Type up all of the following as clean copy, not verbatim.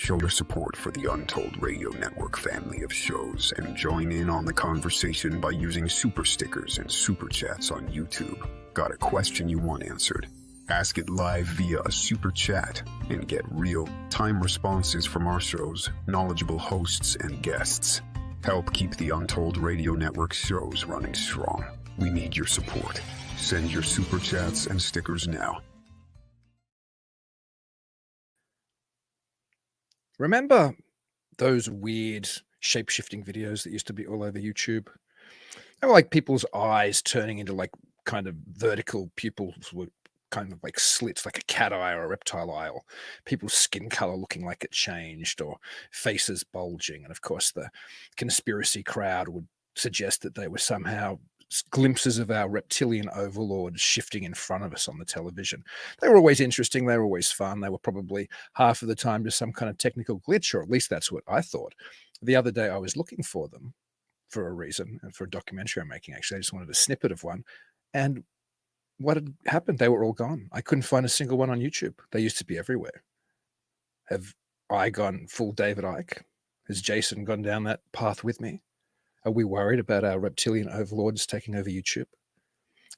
Show your support for the Untold Radio Network family of shows and join in on the conversation by using super stickers and super chats on YouTube. Got a question you want answered? Ask it live via a super chat and get real-time responses from our show's knowledgeable hosts and guests. Help keep the Untold Radio Network shows running strong. We need your support. Send your super chats and stickers now. Remember those weird shape-shifting videos that used to be all over YouTube? They were like people's eyes turning into like kind of vertical pupils with kind of like slits, like a cat eye or a reptile eye, or people's skin color looking like it changed, or faces bulging. And of course, the conspiracy crowd would suggest that they were somehow glimpses of our reptilian overlords shifting in front of us on the television. They were always interesting. They were always fun. They were probably half of the time just some kind of technical glitch, or at least that's what I thought. The other day I was looking for them for a reason, and for a documentary I'm making, actually. I just wanted a snippet of one. And what had happened? They were all gone. I couldn't find a single one on YouTube. They used to be everywhere. Have I gone full David Icke? Has Jason gone down that path with me? Are we worried about our reptilian overlords taking over YouTube?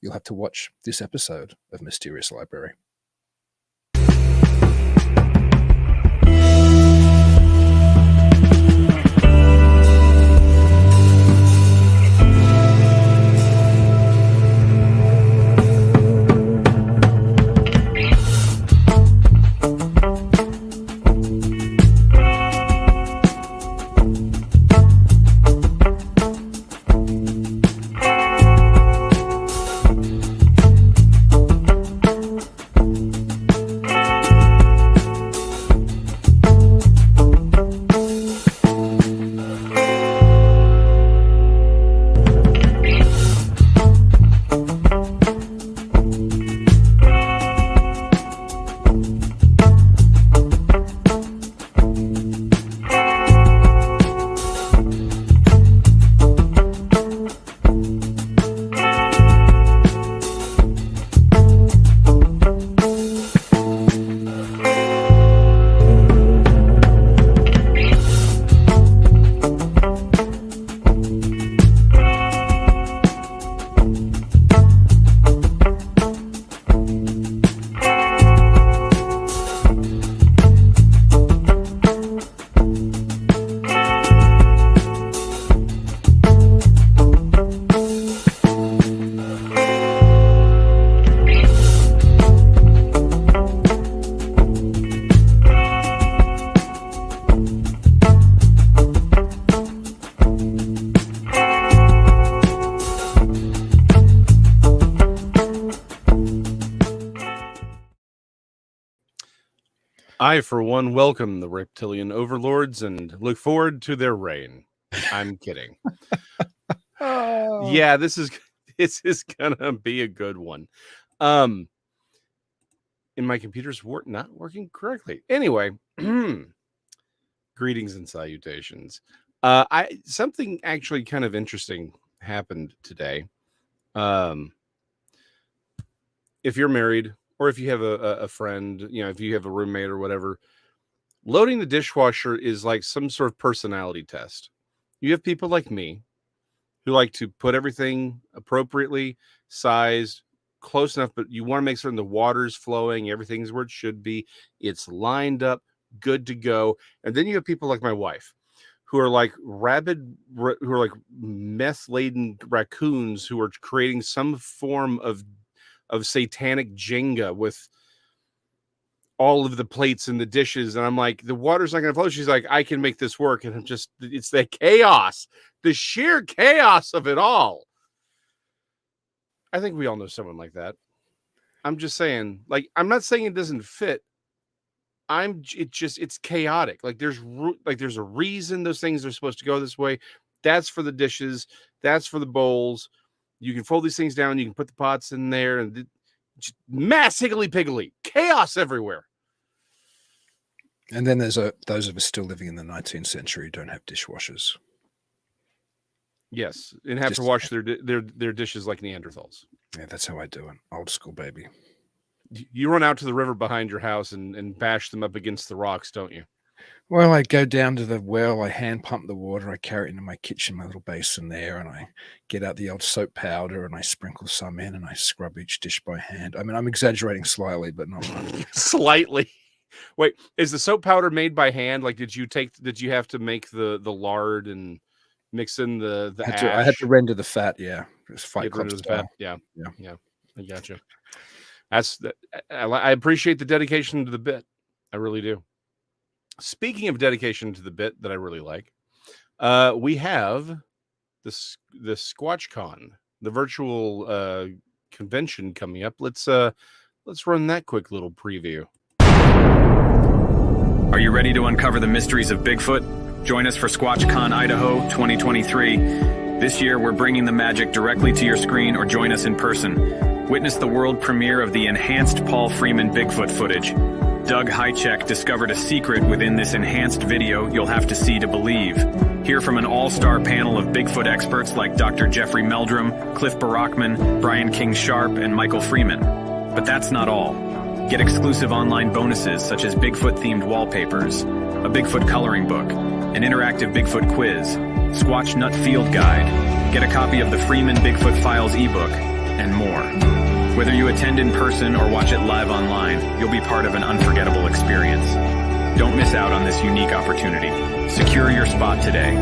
You'll have to watch this episode of Mysterious Library. I, for one, welcome the reptilian overlords and look forward to their reign. I'm kidding. Yeah, this is gonna be a good one. And my computer's not working correctly. Anyway, greetings and salutations. Something actually kind of interesting happened today. If you're married, or if you have a friend, if you have a roommate or whatever, loading the dishwasher is like some sort of personality test. You have people like me who like to put everything appropriately sized, close enough, but you want to make certain the water's flowing, everything's where it should be, it's lined up, good to go. And then you have people like my wife who are like meth-laden raccoons who are creating some form of satanic Jenga with all of the plates and the dishes. And I'm like, the water's not going to flow. She's like, I can make this work. And it's the chaos, the sheer chaos of it all. I think we all know someone like that. I'm just saying, like, I'm not saying it doesn't fit. It's chaotic. Like there's a reason those things are supposed to go this way. That's for the dishes. That's for the bowls. You can fold these things down. You can put the pots in there, and just mass higgly-piggly. Chaos everywhere. And then there's those of us still living in the 19th century who don't have dishwashers. Yes, and have to wash their dishes like Neanderthals. Yeah, that's how I do it. Old school, baby. You run out to the river behind your house and bash them up against the rocks, don't you? Well, I go down to the well, I hand pump the water, I carry it into my kitchen, my little basin there, and I get out the old soap powder and I sprinkle some in and I scrub each dish by hand. I mean, I'm exaggerating slightly, but not much. Slightly. Wait, is the soap powder made by hand? Like, did you have to make the lard and mix in the ash? I had to render the fat, yeah. It's Fight Club style. Yeah. I gotcha. I appreciate the dedication to the bit. I really do. Speaking of dedication to the bit that I really like, we have the Squashcon, the virtual convention coming up. Let's run that quick little preview. Are you ready to uncover the mysteries of Bigfoot? Join us for Squashcon Idaho 2023. This year, we're bringing the magic directly to your screen, or join us in person. Witness the world premiere of the enhanced Paul Freeman Bigfoot footage. Doug Hychek discovered a secret within this enhanced video you'll have to see to believe. Hear from an all-star panel of Bigfoot experts like Dr. Jeffrey Meldrum, Cliff Barackman, Brian King-Sharp, and Michael Freeman. But that's not all. Get exclusive online bonuses such as Bigfoot-themed wallpapers, a Bigfoot coloring book, an interactive Bigfoot quiz, Squatch Nut Field Guide, get a copy of the Freeman Bigfoot Files ebook, and more. Whether you attend in person or watch it live online, you'll be part of an unforgettable experience. Don't miss out on this unique opportunity. Secure your spot today.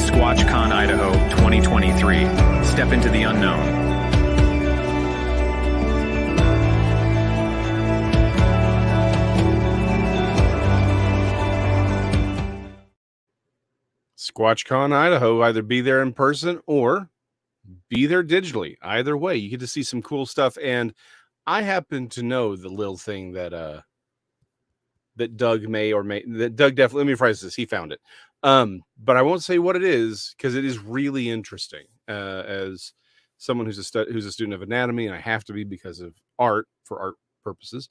Squashcon Idaho 2023. Step into the unknown. Squashcon Idaho, either be there in person or be there digitally. Either way, you get to see some cool stuff. And I happen to know the little thing that Doug definitely, let me rephrase this, he found it. But I won't say what it is because it is really interesting. As someone who's a student of anatomy, and I have to be because of art, for art purposes,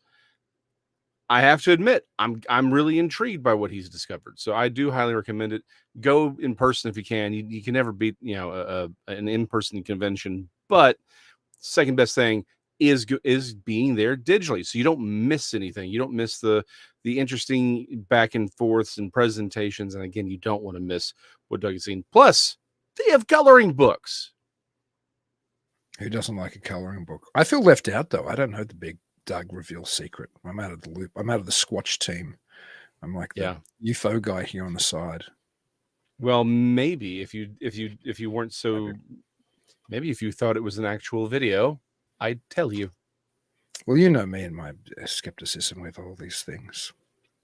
I have to admit, I'm really intrigued by what he's discovered. So I do highly recommend it. Go in person if you can. You can never beat an in-person convention, but second best thing is being there digitally, so you don't miss anything. You don't miss the interesting back and forths and presentations, and again, you don't want to miss what Doug has seen. Plus, they have coloring books. Who doesn't like a coloring book? I feel left out though. I don't know the big Doug reveal secret. I'm out of the loop. I'm out of the Squatch team. I'm like the UFO guy here on the side. Well, maybe if you weren't so, maybe if you thought it was an actual video, I'd tell you. Well, you know me and my skepticism with all these things.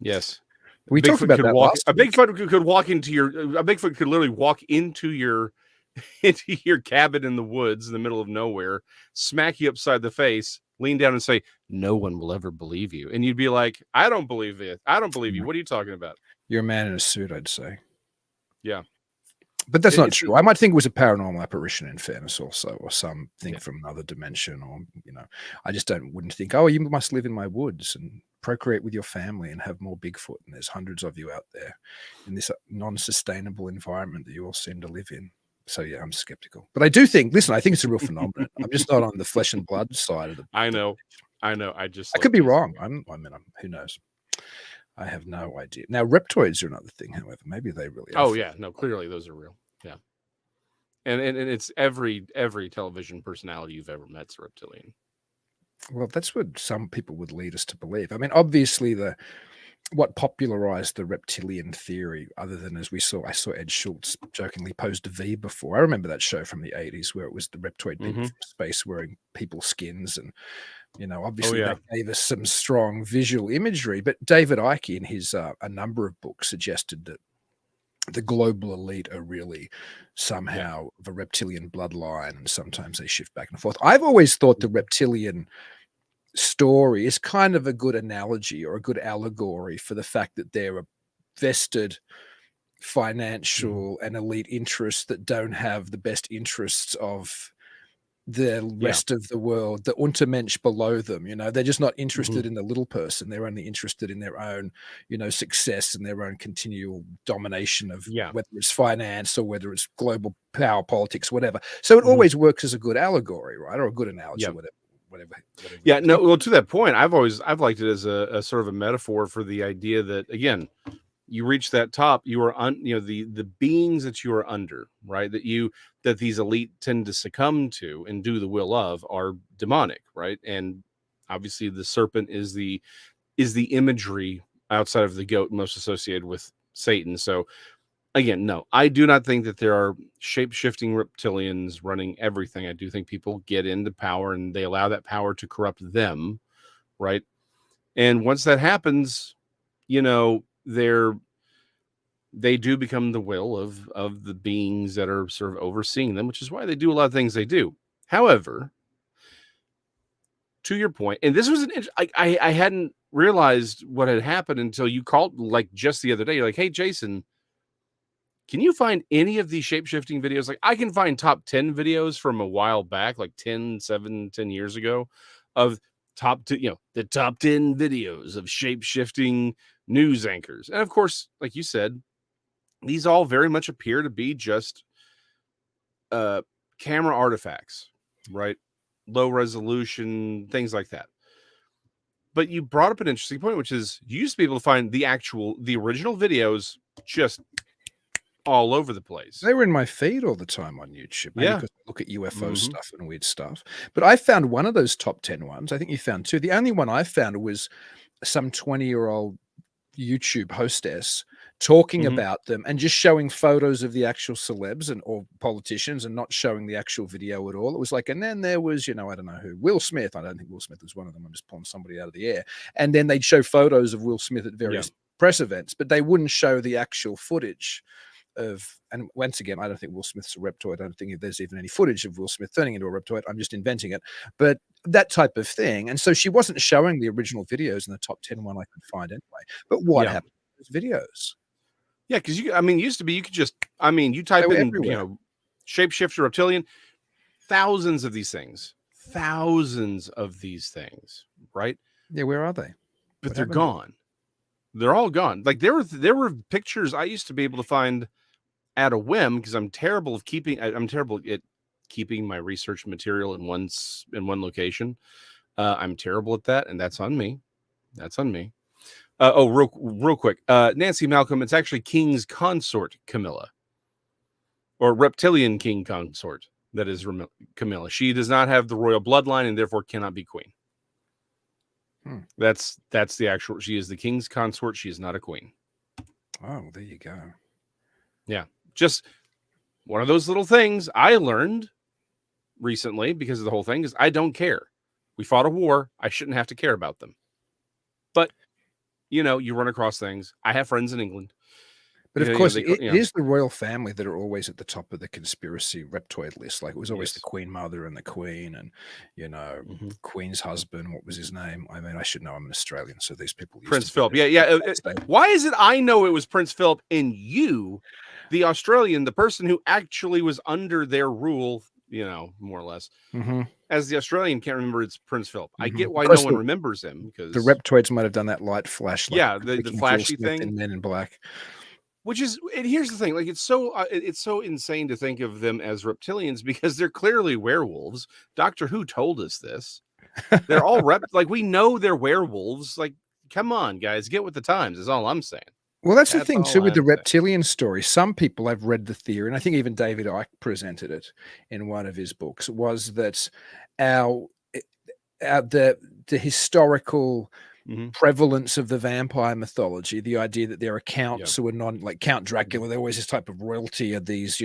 Yes, we talked about that last week. A Bigfoot could literally walk into your cabin in the woods in the middle of nowhere, smack you upside the face, lean down and say, "No one will ever believe you," and you'd be like, "I don't believe it. I don't believe you. What are you talking about?" You're a man in a suit, I'd say. Yeah. But that's not true. I might think it was a paranormal apparition, in fairness, also, or something from another dimension, or I just wouldn't think, oh, you must live in my woods and procreate with your family and have more Bigfoot, and there's hundreds of you out there in this non-sustainable environment that you all seem to live in. So yeah, I'm skeptical. But I do think, listen, I think it's a real phenomenon. I'm just not on the flesh and blood side of the. I know. I could be wrong. Who knows? I have no idea. Now, reptoids are another thing, however. Maybe they really are. Oh, yeah. No, clearly those are real. Yeah. And it's every television personality you've ever met's a reptilian. Well, that's what some people would lead us to believe. I mean, obviously, what popularized the reptilian theory, other than I saw Ed Schultz jokingly posed a V before. I remember that show from the 80s where it was the reptoid being from space wearing people's skins. And, obviously that gave us some strong visual imagery. But David Icke, in his a number of books, suggested that the global elite are really somehow of a reptilian bloodline, and sometimes they shift back and forth. I've always thought the reptilian story is kind of a good analogy or a good allegory for the fact that there are vested financial and elite interests that don't have the best interests of the rest of the world, the Untermensch below them. They're just not interested in the little person. They're only interested in their own, success and their own continual domination of whether it's finance or whether it's global power, politics, whatever. So it always works as a good allegory, right? Or a good analogy, whatever. Yeah, no, well, to that point, I've liked it as a sort of a metaphor for the idea that, again, you reach that top, you are the beings that you are under, right? That these elite tend to succumb to and do the will of are demonic, right? And obviously the serpent is the imagery outside of the goat most associated with Satan. So again, no, I do not think that there are shape-shifting reptilians running everything. I do think people get into power and they allow that power to corrupt them, right? And once that happens, they do become the will of the beings that are sort of overseeing them, which is why they do a lot of things they do. However, to your point, and this was I hadn't realized what had happened until you called like just the other day. You're like, hey, Jason, can you find any of these shape-shifting videos? Like I can find top 10 videos from a while back, like 10 years ago of the top 10 videos of shape-shifting news anchors. And of course, like you said, these all very much appear to be just camera artifacts, right? Low resolution, things like that. But you brought up an interesting point, which is you used to be able to find the original videos just all over the place. They were in my feed all the time on YouTube. Yeah. Because I look at UFO stuff and weird stuff. But I found one of those top 10 ones. I think you found two. The only one I found was some 20-year-old YouTube hostess talking about them and just showing photos of the actual celebs or politicians and not showing the actual video at all. It was like, and then there was, I don't know who, Will Smith. I don't think Will Smith was one of them. I'm just pulling somebody out of the air. And then they'd show photos of Will Smith at various press events, but they wouldn't show the actual footage and once again, I don't think Will Smith's a reptoid. I don't think there's even any footage of Will Smith turning into a reptoid. I'm just inventing it. But that type of thing. And so she wasn't showing the original videos in the top 10 one I could find anyway. But what happened to those videos? Yeah, because used to be you could just you type in everywhere. Shapeshifter reptilian, thousands of these things, right? Yeah, where are they? But they're gone. They're all gone. Like there were pictures I used to be able to find at a whim because I'm terrible at keeping my research material in one location. I'm terrible at that, and that's on me. Real quick. Nancy Malcolm, it's actually King's consort Camilla, or reptilian king consort. That is Camilla. She does not have the royal bloodline and therefore cannot be queen. That's the actual. She is the king's consort. She is not a queen. Oh, there you go. Yeah, just one of those little things I learned recently because of the whole thing is I don't care. We fought a war. I shouldn't have to care about them. But you run across things. I have friends in England. But of course, it is the royal family that are always at the top of the conspiracy reptoid list. Like it was always the Queen Mother and the Queen, and Queen's husband. What was his name? I mean, I should know. I'm an Australian, so these people. Prince Philip. Yeah. Why is it I know it was Prince Philip, and you, the Australian, the person who actually was under their rule, more or less, as the Australian, can't remember it's Prince Philip. I get why no one remembers him because the reptoids might have done that light flash. Like the flashy thing in Men in Black. Which is, and here's the thing, like it's so insane to think of them as reptilians because they're clearly werewolves. Doctor Who told us this. They're all like we know they're werewolves. Like, come on, guys, get with the times. Is all I'm saying. Well, that's the thing too with the reptilian story. Some people have read the theory, and I think even David Icke presented it in one of his books. Was that the historical prevalence of the vampire mythology, the idea that there are counts who are like Count Dracula, there always this type of royalty of these,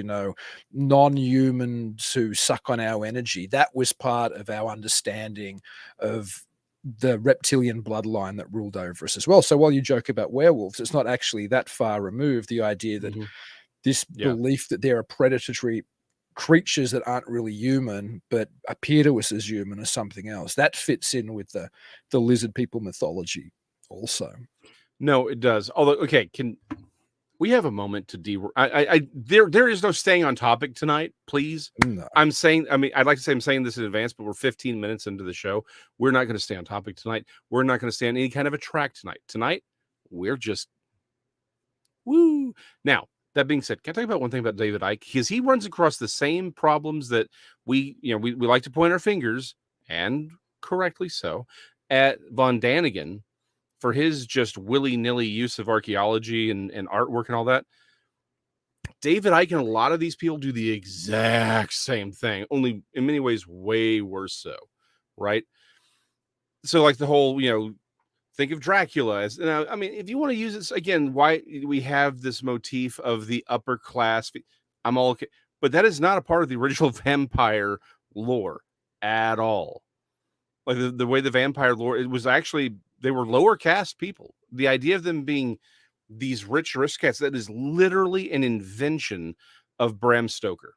non-humans who suck on our energy. That was part of our understanding of the reptilian bloodline that ruled over us as well. So while you joke about werewolves, it's not actually that far removed. The idea that this belief that there are predatory creatures that aren't really human but appear to us as human or something else, that fits in with the lizard people mythology also. No, it does. Although, okay, can we have a moment to there is no staying on topic tonight, please. No. I'd like to say I'm saying this in advance, but we're 15 minutes into the show. We're not going to stay on topic tonight. We're not going to stay on any kind of a track tonight. We're just now. That being said, can I talk about one thing about David Icke? Because he runs across the same problems that we like to point our fingers, and correctly so, at Von Daniken for his just willy-nilly use of archaeology and artwork and all that, David Icke and a lot of these people do the exact same thing, only in many ways way worse so, right? So like the whole, think of Dracula as, I mean, if you want to use it again, why we have this motif of the upper class, I'm all okay, but that is not a part of the original vampire lore at all. Like the way the vampire lore, it was actually, they were lower caste people. The idea of them being these rich aristocrats, that is literally an invention of Bram Stoker,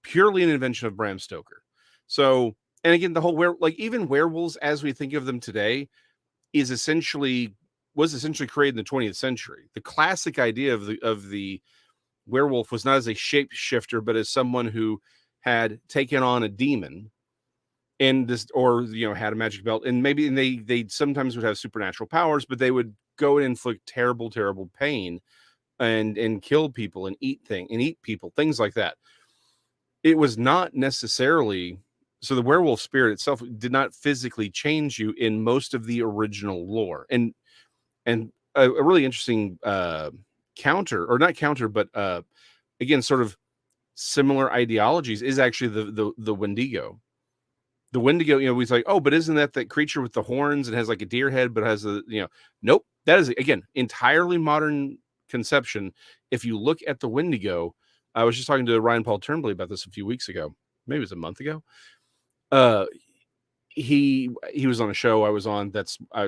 purely an invention of Bram Stoker. So, and again, the whole even werewolves as we think of them today was essentially created in the 20th century. The classic idea of the werewolf was not as a shapeshifter, but as someone who had taken on a demon and this, or had a magic belt, and maybe they sometimes would have supernatural powers, but they would go and inflict terrible pain and kill people and eat people, things like that. It was not necessarily, so the werewolf spirit itself did not physically change you in most of the original lore. And a really interesting counter, or not counter, but again, sort of similar ideologies is actually the Wendigo. The Wendigo, he's like, oh, but isn't that creature with the horns and has like a deer head, but has nope. That is, again, entirely modern conception. If you look at the Wendigo, I was just talking to Ryan Paul Turnbley about this a few weeks ago, maybe it was a month ago. He was on a show I was on. I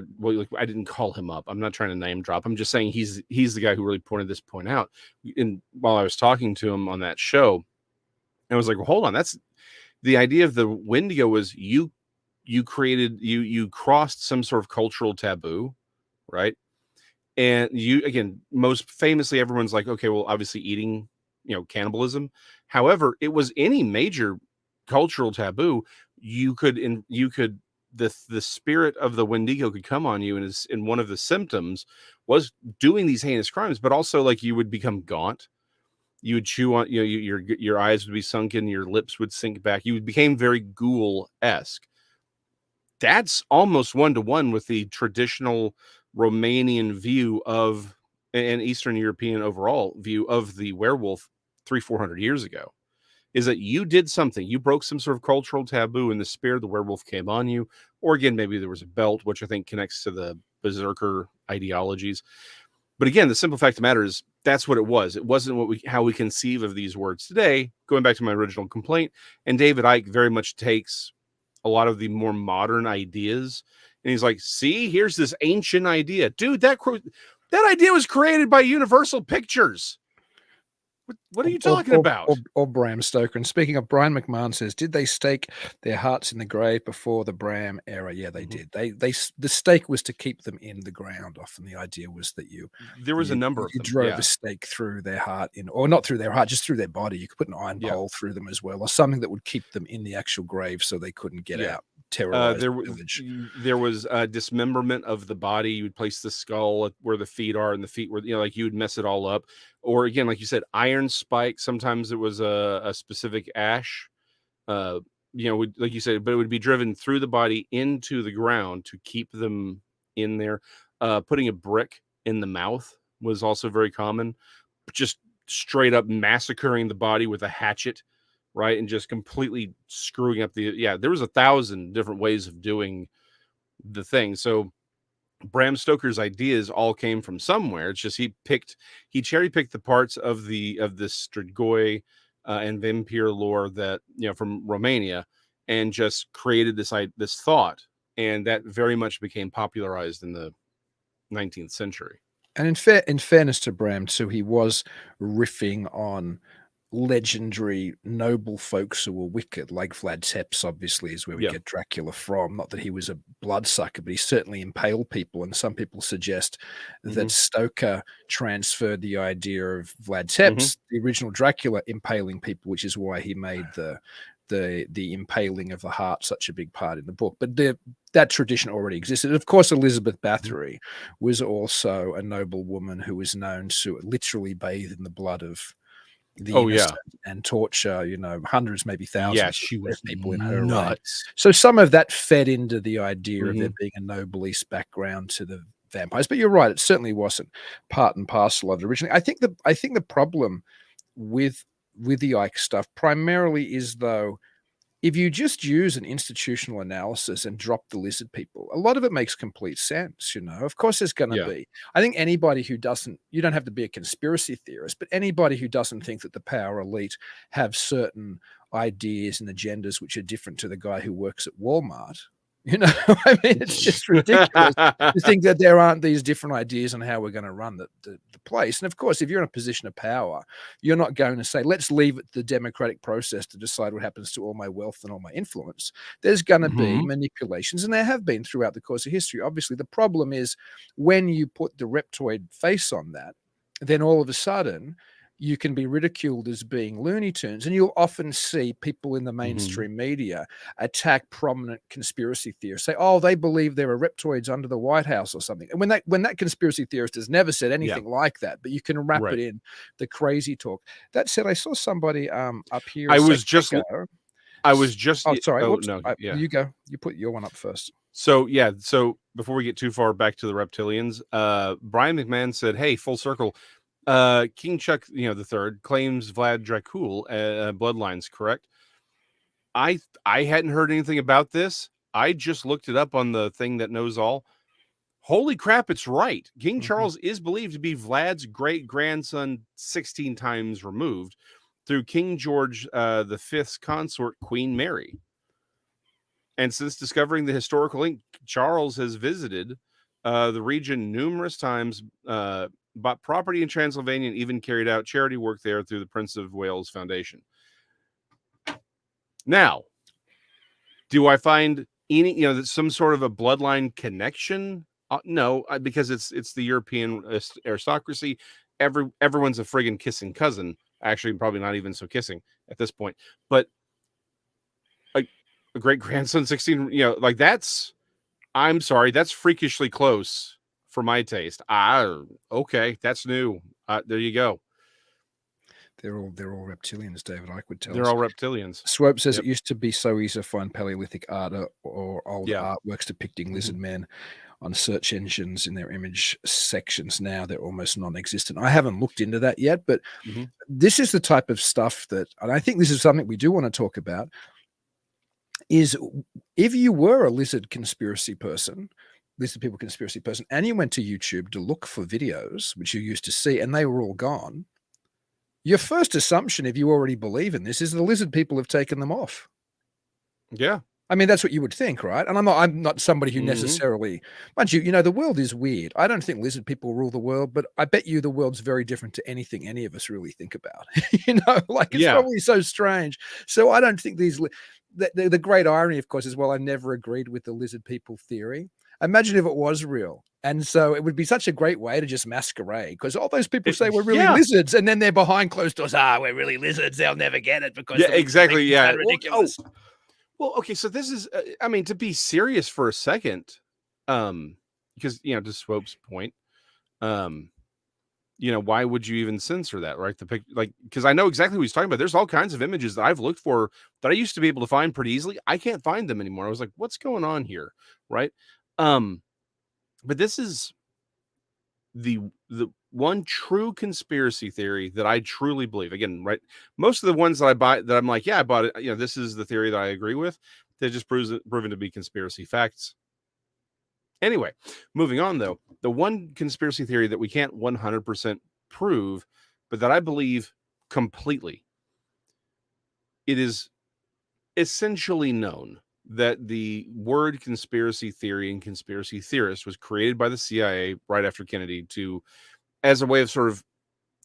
didn't call him up. I'm not trying to name drop. I'm just saying he's the guy who really pointed this point out. And while I was talking to him on that show, I was like, well, hold on, that's the idea of the Wendigo was you crossed some sort of cultural taboo, right? And again, most famously, everyone's like, okay, well, obviously eating, cannibalism. However, it was any major cultural taboo. The spirit of the Wendigo could come on you, and one of the symptoms was doing these heinous crimes, but also like you would become gaunt. You would chew on, your eyes would be sunken, your lips would sink back. You became very ghoul-esque. That's almost one-to-one with the traditional Romanian view of, and Eastern European overall view of the werewolf 300-400 years ago, is that you did something, you broke some sort of cultural taboo, and the spirit of the werewolf came on you. Or again, maybe there was a belt, which I think connects to the berserker ideologies. But again, the simple fact of the matter is that's what it was. It wasn't how we conceive of these words today, going back to my original complaint. And David Icke very much takes a lot of the more modern ideas, and he's like, see, here's this ancient idea. Dude, that idea was created by Universal Pictures. What are you talking about? Or Bram Stoker. And speaking of, Brian McMahon says, did they stake their hearts in the grave before the Bram era? Yeah, they did. The stake was to keep them in the ground. Often the idea was that there was a number of them. You drove a stake through their heart, or not through their heart, just through their body. You could put an iron pole through them as well, or something that would keep them in the actual grave so they couldn't get out. Terrorize the village. There was dismemberment of the body. You would place the skull where the feet are, and the feet were, like you would mess it all up. Or again, like you said, iron spike. Sometimes it was a specific ash, like you said, but it would be driven through the body into the ground to keep them in there. Putting a brick in the mouth was also very common. Just straight up massacring the body with a hatchet, right? And just completely screwing up there was 1,000 different ways of doing the thing. So Bram Stoker's ideas all came from somewhere. It's just he cherry-picked the parts of the Strigoi and vampire lore that, from Romania, and just created this thought. And that very much became popularized in the 19th century. And in fairness to Bram too, he was riffing on legendary noble folks who were wicked, like Vlad Tepes, obviously, is where we get Dracula from. Not that he was a bloodsucker, but he certainly impaled people. And some people suggest that Stoker transferred the idea of Vlad Tepes, the original Dracula, impaling people, which is why he made the impaling of the heart such a big part in the book. But that tradition already existed. Of course, Elizabeth Bathory was also a noble woman who was known to literally bathe in the blood of the innocent and torture, hundreds, maybe thousands of people in her reign. So some of that fed into the idea of there being a noblesse background to the vampires. But you're right, it certainly wasn't part and parcel of it originally. I think the problem with the Ike stuff primarily is, though, if you just use an institutional analysis and drop the lizard people, a lot of it makes complete sense. Of course there's going to Yeah. be. I think anybody who doesn't, you don't have to be a conspiracy theorist, but anybody who doesn't think that the power elite have certain ideas and agendas which are different to the guy who works at Walmart, I mean, it's just ridiculous to think that there aren't these different ideas on how we're going to run the place. And of course, if you're in a position of power, you're not going to say, let's leave it to the democratic process to decide what happens to all my wealth and all my influence. There's going to be manipulations, and there have been throughout the course of history. Obviously, the problem is when you put the reptoid face on that, then all of a sudden you can be ridiculed as being Looney Tunes. And you'll often see people in the mainstream media attack prominent conspiracy theorists, say, oh, they believe there are reptoids under the White House or something. And when that conspiracy theorist has never said anything like that, but you can wrap it in the crazy talk. That said, I saw somebody up here. I was just Oh, sorry. Oh, Whoops. no, yeah. You go. You put your one up first. So before we get too far back to the Reptilians, Brian McMahon said, hey, full circle, King Chuck, the third claims Vlad Dracul bloodlines, correct? I hadn't heard anything about this. I just looked it up on the thing that knows all. Holy crap, it's right. King Charles is believed to be Vlad's great grandson 16 times removed through King George V's consort, Queen Mary. And since discovering the historical link, Charles has visited the region numerous times, bought property in Transylvania, and even carried out charity work there through the Prince of Wales Foundation. Now, do I find any, some sort of a bloodline connection? No, because it's the European aristocracy. Everyone's a friggin' kissing cousin. Actually, probably not even so kissing at this point. But a great grandson, 16, that's. I'm sorry, that's freakishly close for my taste. Okay, that's new. There you go. They're all reptilians, David Icke would tell us. They're all reptilians. Swope says it used to be so easy to find Paleolithic art or old artworks depicting lizard men on search engines in their image sections. Now they're almost non-existent. I haven't looked into that yet, but this is the type of stuff that, and I think this is something we do want to talk about, is if you were a lizard people conspiracy person, and you went to YouTube to look for videos, which you used to see, and they were all gone, your first assumption, if you already believe in this, is the lizard people have taken them off. Yeah. I mean, that's what you would think, right? And I'm not somebody who necessarily, mind you, the world is weird. I don't think lizard people rule the world, but I bet you the world's very different to anything any of us really think about. It's probably so strange. So I don't think the great irony, of course, is, well, I never agreed with the lizard people theory. Imagine if it was real. And so it would be such a great way to just masquerade, because all those people say we're really lizards, and then they're behind closed doors. We're really lizards. They'll never get it because exactly. Yeah, ridiculous. Well, okay. So this is, to be serious for a second, because to Swope's point, why would you even censor that, right? Because I know exactly what he's talking about. There's all kinds of images that I've looked for that I used to be able to find pretty easily. I can't find them anymore. I was like, what's going on here, right? But this is the one true conspiracy theory that I truly believe. Again, right? Most of the ones that I buy, that I'm like, I bought it. This is the theory that I agree with. They're just proven to be conspiracy facts. Anyway, moving on though, the one conspiracy theory that we can't 100% prove, but that I believe completely, it is essentially known that the word conspiracy theory and conspiracy theorist was created by the CIA right after Kennedy as a way of sort of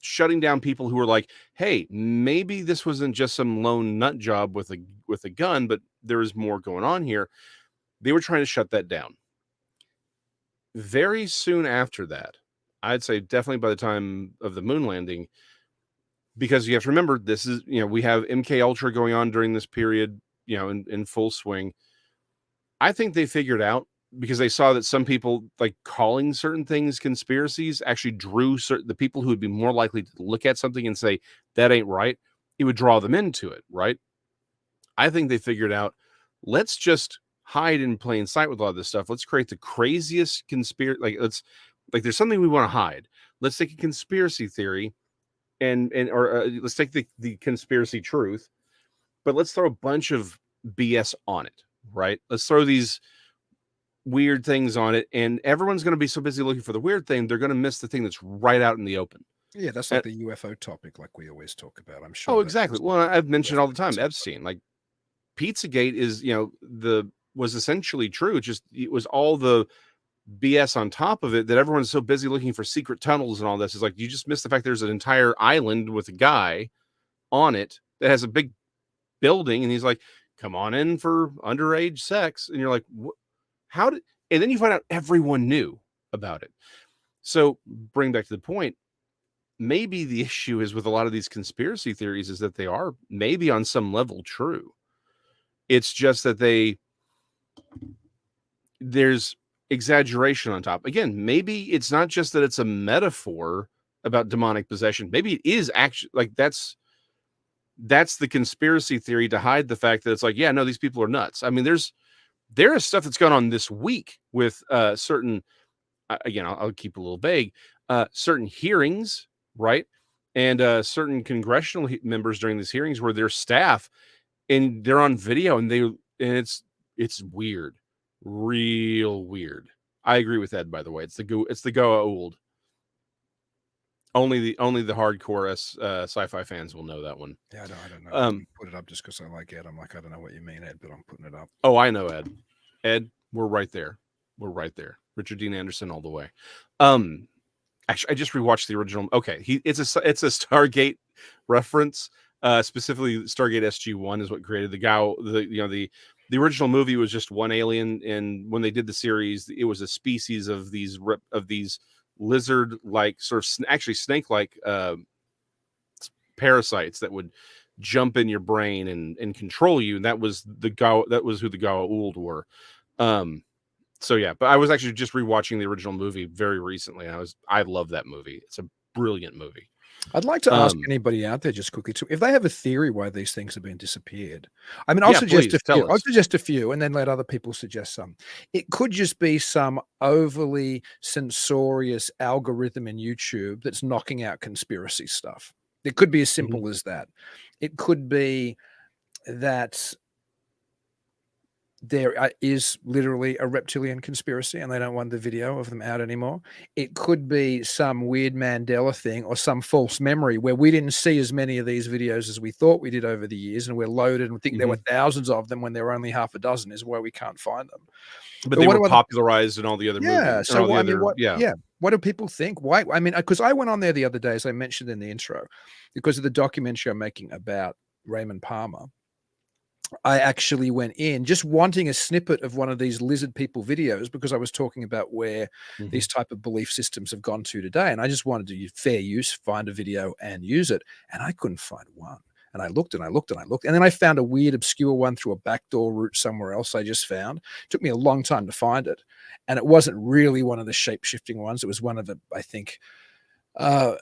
shutting down people who were like, hey, maybe this wasn't just some lone nut job with a gun, but there is more going on here. They were trying to shut that down. Very soon after that, I'd say definitely by the time of the moon landing, because you have to remember, this is, we have MK Ultra going on during this period, in full swing. I think they figured out, because they saw that some people, like, calling certain things conspiracies actually drew the people who would be more likely to look at something and say, that ain't right. It would draw them into it, right? I think they figured out, let's just hide in plain sight with a lot of this stuff. Let's create the craziest conspiracy. Like there's something we want to hide. Let's take a conspiracy theory or let's take the conspiracy truth, but let's throw a bunch of BS on it, right? Let's throw these weird things on it, and everyone's going to be so busy looking for the weird thing, they're going to miss the thing that's right out in the open. Yeah, that's like the UFO topic, like we always talk about. I'm sure. Oh, exactly. Well, I've mentioned all the time, Epstein, like Pizzagate is, was essentially true. It was all the BS on top of it that everyone's so busy looking for secret tunnels and all this. Is like, you just missed the fact there's an entire island with a guy on it that has a big building, and he's like, come on in for underage sex. And you're like, how did, and then you find out everyone knew about it. So bring back to the point, maybe the issue is with a lot of these conspiracy theories is that they are maybe on some level true. It's just that there's exaggeration on top. Again, maybe it's not just that it's a metaphor about demonic possession. Maybe it is actually like that's the conspiracy theory to hide the fact that it's like, yeah, no, these people are nuts. I mean, there is stuff that's gone on this week with certain, again, I'll keep a little vague, certain hearings, right? And certain congressional members during these hearings where their staff, and they're on video, and it's weird, real weird. I agree with Ed, by the way. It's the Goa old. Only the hardcore sci-fi fans will know that one. Yeah, I don't know. Put it up just because I like Ed. I'm like, I don't know what you mean, Ed, but I'm putting it up. Oh, I know, Ed. Ed, we're right there. We're right there. Richard Dean Anderson all the way. Actually, I just rewatched the original. Okay, it's a Stargate reference. Specifically, Stargate SG-1 is what created the original movie was just one alien, and when they did the series, it was a species of these lizard-like, sort of actually snake-like parasites that would jump in your brain and control you. And that was who the Goa'uld were. So yeah, but I was actually just rewatching the original movie very recently. And I love that movie. It's a brilliant movie. I'd like to ask anybody out there just quickly too, if they have a theory why these things have been disappeared. I mean, I'll suggest a few and then let other people suggest some. It could just be some overly censorious algorithm in YouTube that's knocking out conspiracy stuff. It could be as simple as that. It could be that there is literally a reptilian conspiracy and they don't want the video of them out anymore. It could be some weird Mandela thing or some false memory where we didn't see as many of these videos as we thought we did over the years, and we're loaded and think there were thousands of them when there were only half a dozen is why we can't find them. But they were popularized in all the other movies. Yeah. So what do people think? Why? I mean, because I went on there the other day, as I mentioned in the intro, because of the documentary I'm making about Raymond Palmer. I actually went in just wanting a snippet of one of these lizard people videos because I was talking about where these type of belief systems have gone to today. And I just wanted to use fair use, find a video and use it. And I couldn't find one. And I looked and I looked and I looked. And then I found a weird, obscure one through a backdoor route somewhere else I just found. It took me a long time to find it. And it wasn't really one of the shape-shifting ones. It was one of the, I think,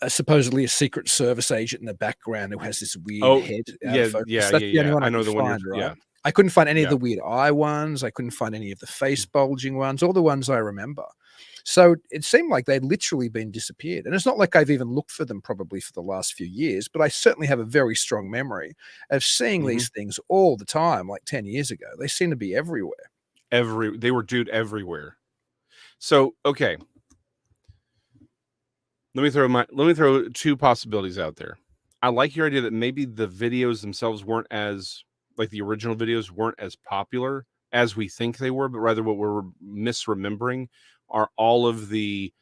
supposedly a Secret Service agent in the background who has this weird head. That's the only one I know the one. Right? Yeah, I couldn't find any of the weird eye ones. I couldn't find any of the face bulging ones. All the ones I remember. So it seemed like they'd literally been disappeared. And it's not like I've even looked for them probably for the last few years, but I certainly have a very strong memory of seeing these things all the time, like 10 years ago. They seem to be everywhere. They were everywhere. So okay. Let me throw two possibilities out there. I like your idea that maybe the videos themselves weren't as, like the original videos weren't as popular as we think they were, but rather what we're misremembering are all of the,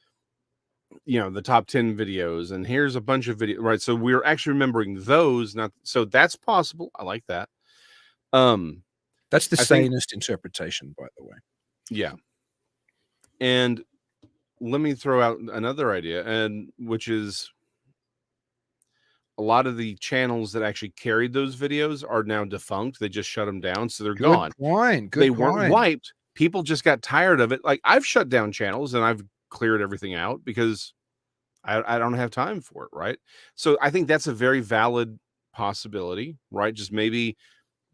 the top 10 videos. And here's a bunch of videos, right? So we're actually remembering those. So that's possible. I like that. That's the sanest interpretation, by the way. Yeah. And let me throw out another idea, and which is a lot of the channels that actually carried those videos are now defunct. They just shut them down, so they're gone. They weren't wiped. People just got tired of it. Like I've shut down channels and I've cleared everything out because I don't have time for it, right? So I think that's a very valid possibility, right? Just maybe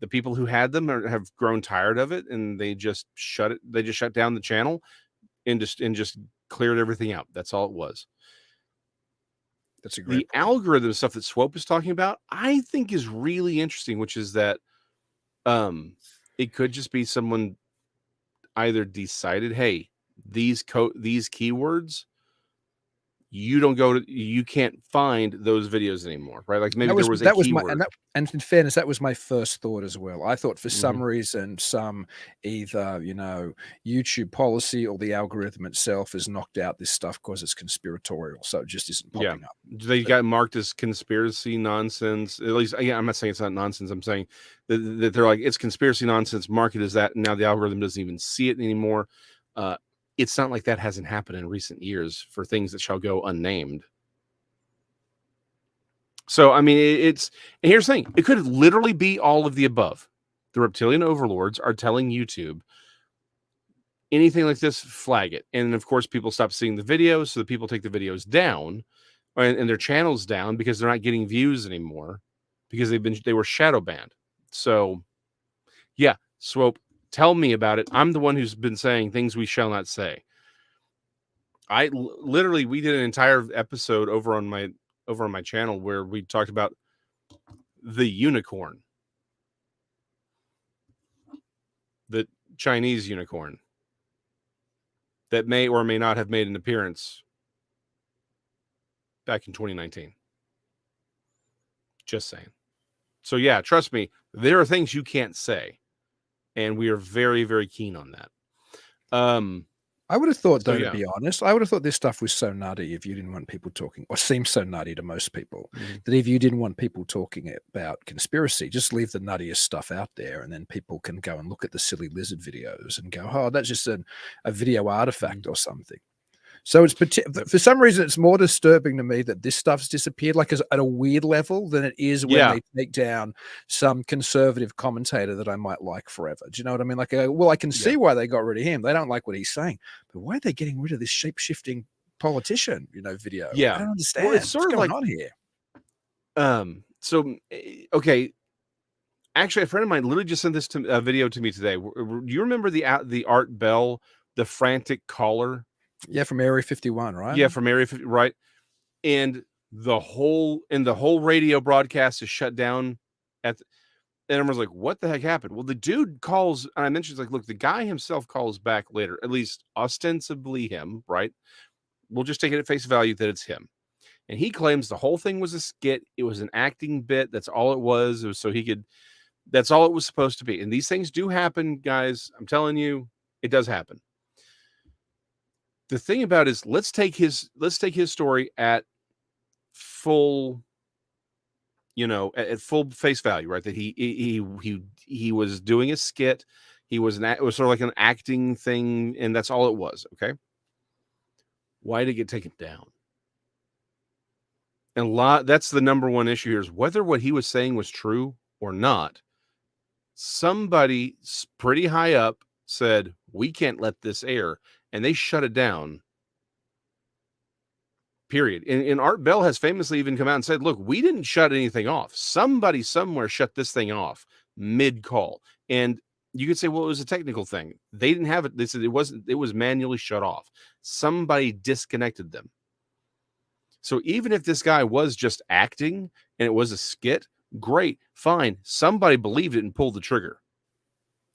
the people who had them have grown tired of it, and they just shut it. They just shut down the channel and just cleared everything out. That's all it was. That's a great The algorithm stuff that Swope is talking about, I think, is really interesting, which is that it could just be someone either decided, hey, these keywords, you can't find those videos anymore, right? Like maybe there was a keyword. And in fairness, that was my first thought as well. I thought for Mm-hmm. some reason, either YouTube policy or the algorithm itself has knocked out this stuff because it's conspiratorial, so it just isn't popping up. They got marked as conspiracy nonsense. At least, again, I'm not saying it's not nonsense. I'm saying that they're like, it's conspiracy nonsense. Mark it as that. And now the algorithm doesn't even see it anymore. It's not like that hasn't happened in recent years for things that shall go unnamed. So, I mean, and here's the thing. It could literally be all of the above. The reptilian overlords are telling YouTube, anything like this, flag it. And of course, people stop seeing the videos, so the people take the videos down and their channels down because they're not getting views anymore because they were shadow banned. So, yeah, Swope, tell me about it. I'm the one who's been saying things we shall not say. We did an entire episode over on my channel where we talked about the unicorn, the Chinese unicorn that may or may not have made an appearance back in 2019. Just saying. So yeah, trust me, there are things you can't say, and we are very, very keen on that. I would have thought, though, to be honest, I would have thought this stuff was so nutty if you didn't want people talking, or seems so nutty to most people, that if you didn't want people talking about conspiracy, just leave the nuttiest stuff out there, and then people can go and look at the silly lizard videos and go, oh, that's just a video artifact or something. So it's for some reason, it's more disturbing to me that this stuff's disappeared, like at a weird level, than it is when they take down some conservative commentator that I might like forever. Do you know what I mean? Like, well, I can see why they got rid of him. They don't like what he's saying, but why are they getting rid of this shape-shifting politician, video? Yeah, I don't understand. Well, it's sort of going on here. So, okay. Actually, a friend of mine literally just sent this video to me today. Do you remember the Art Bell, the frantic caller? Yeah, from Area 51, right? Yeah, from Area 50, right? And the whole radio broadcast is shut down and everyone's like, what the heck happened? Well, the dude calls, and I mentioned, like, look, the guy himself calls back later, at least ostensibly him, right? We'll just take it at face value that it's him. And he claims the whole thing was a skit. It was an acting bit. That's all it was. It was so he could, that's all it was supposed to be. And these things do happen, guys. I'm telling you, it does happen. The thing about it is, let's take his story at full, at full face value, right? That he was doing a skit. It was sort of like an acting thing, and that's all it was. Okay. Why did it get taken down? And that's the number one issue here, is whether what he was saying was true or not. Somebody pretty high up said, we can't let this air, and they shut it down. Period. And Art Bell has famously even come out and said, look, we didn't shut anything off. Somebody somewhere shut this thing off mid-call. And you could say, well, it was a technical thing. They didn't have it. They said it was manually shut off. Somebody disconnected them. So even if this guy was just acting and it was a skit, great, fine. Somebody believed it and pulled the trigger.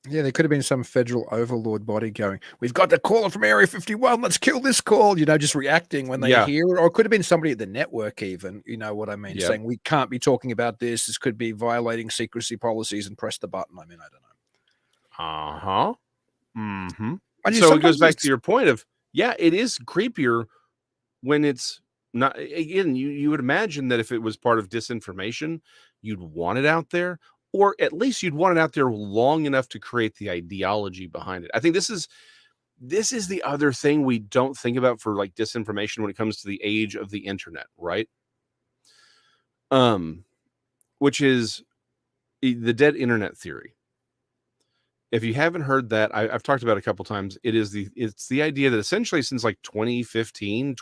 Yeah, there could have been some federal overlord body going, we've got the caller from Area 51, let's kill this call, just reacting when they hear it. Or it could have been somebody at the network even, you know what I mean, saying we can't be talking about this. This could be violating secrecy policies, and press the button. I mean, I don't know. Mm-hmm. So it goes back to your point of, it is creepier when it's not. Again, you would imagine that if it was part of disinformation, you'd want it out there. Or at least you'd want it out there long enough to create the ideology behind it. I think this is the other thing we don't think about for like disinformation when it comes to the age of the internet, right? Which is the dead internet theory. If you haven't heard that, I've talked about it a couple times. It's the idea that essentially since like 2015,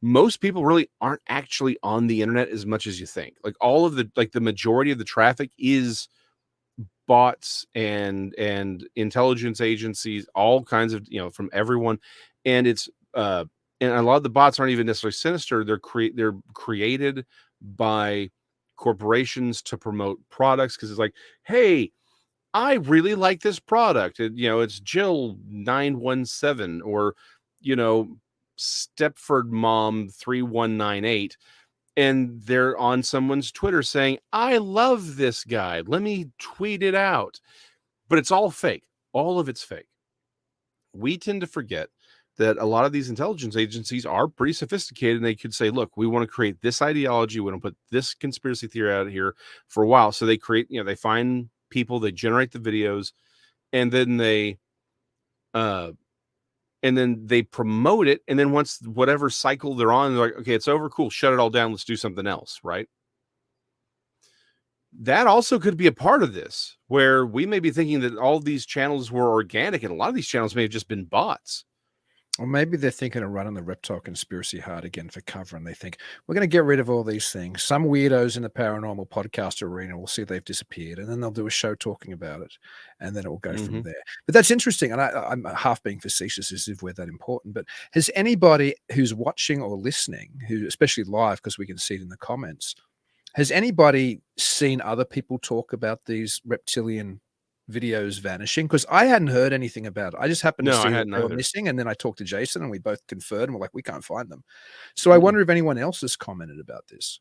most people really aren't actually on the internet as much as you think. Like all of the majority of the traffic is bots and intelligence agencies, all kinds of, from everyone. And it's and a lot of the bots aren't even necessarily sinister. They're created by corporations to promote products, because it's like, hey, I really like this product. And, it's Jill 917 or, Stepford Mom 3198. And they're on someone's Twitter saying, I love this guy. Let me tweet it out. But it's all fake. All of it's fake. We tend to forget that a lot of these intelligence agencies are pretty sophisticated, and they could say, look, we want to create this ideology. We want to put this conspiracy theory out here for a while. So they create, they find people, they generate the videos, and then they promote it. And then once whatever cycle they're on, they're like, okay, it's over. Cool. Shut it all down. Let's do something else. Right. That also could be a part of this, where we may be thinking that all these channels were organic, and a lot of these channels may have just been bots. Or maybe they're thinking of running the reptile conspiracy hard again for cover, and they think, we're going to get rid of all these things. Some weirdos in the paranormal podcast arena will see they've disappeared, and then they'll do a show talking about it, and then it will go from there. But that's interesting, and I'm half being facetious as if we're that important, but has anybody who's watching or listening, who especially live, because we can see it in the comments, has anybody seen other people talk about these reptilian videos vanishing? Because I hadn't heard anything about it. I just happened to see that they were missing, and then I talked to Jason, and we both conferred, and we're like, we can't find them. So I wonder if anyone else has commented about this.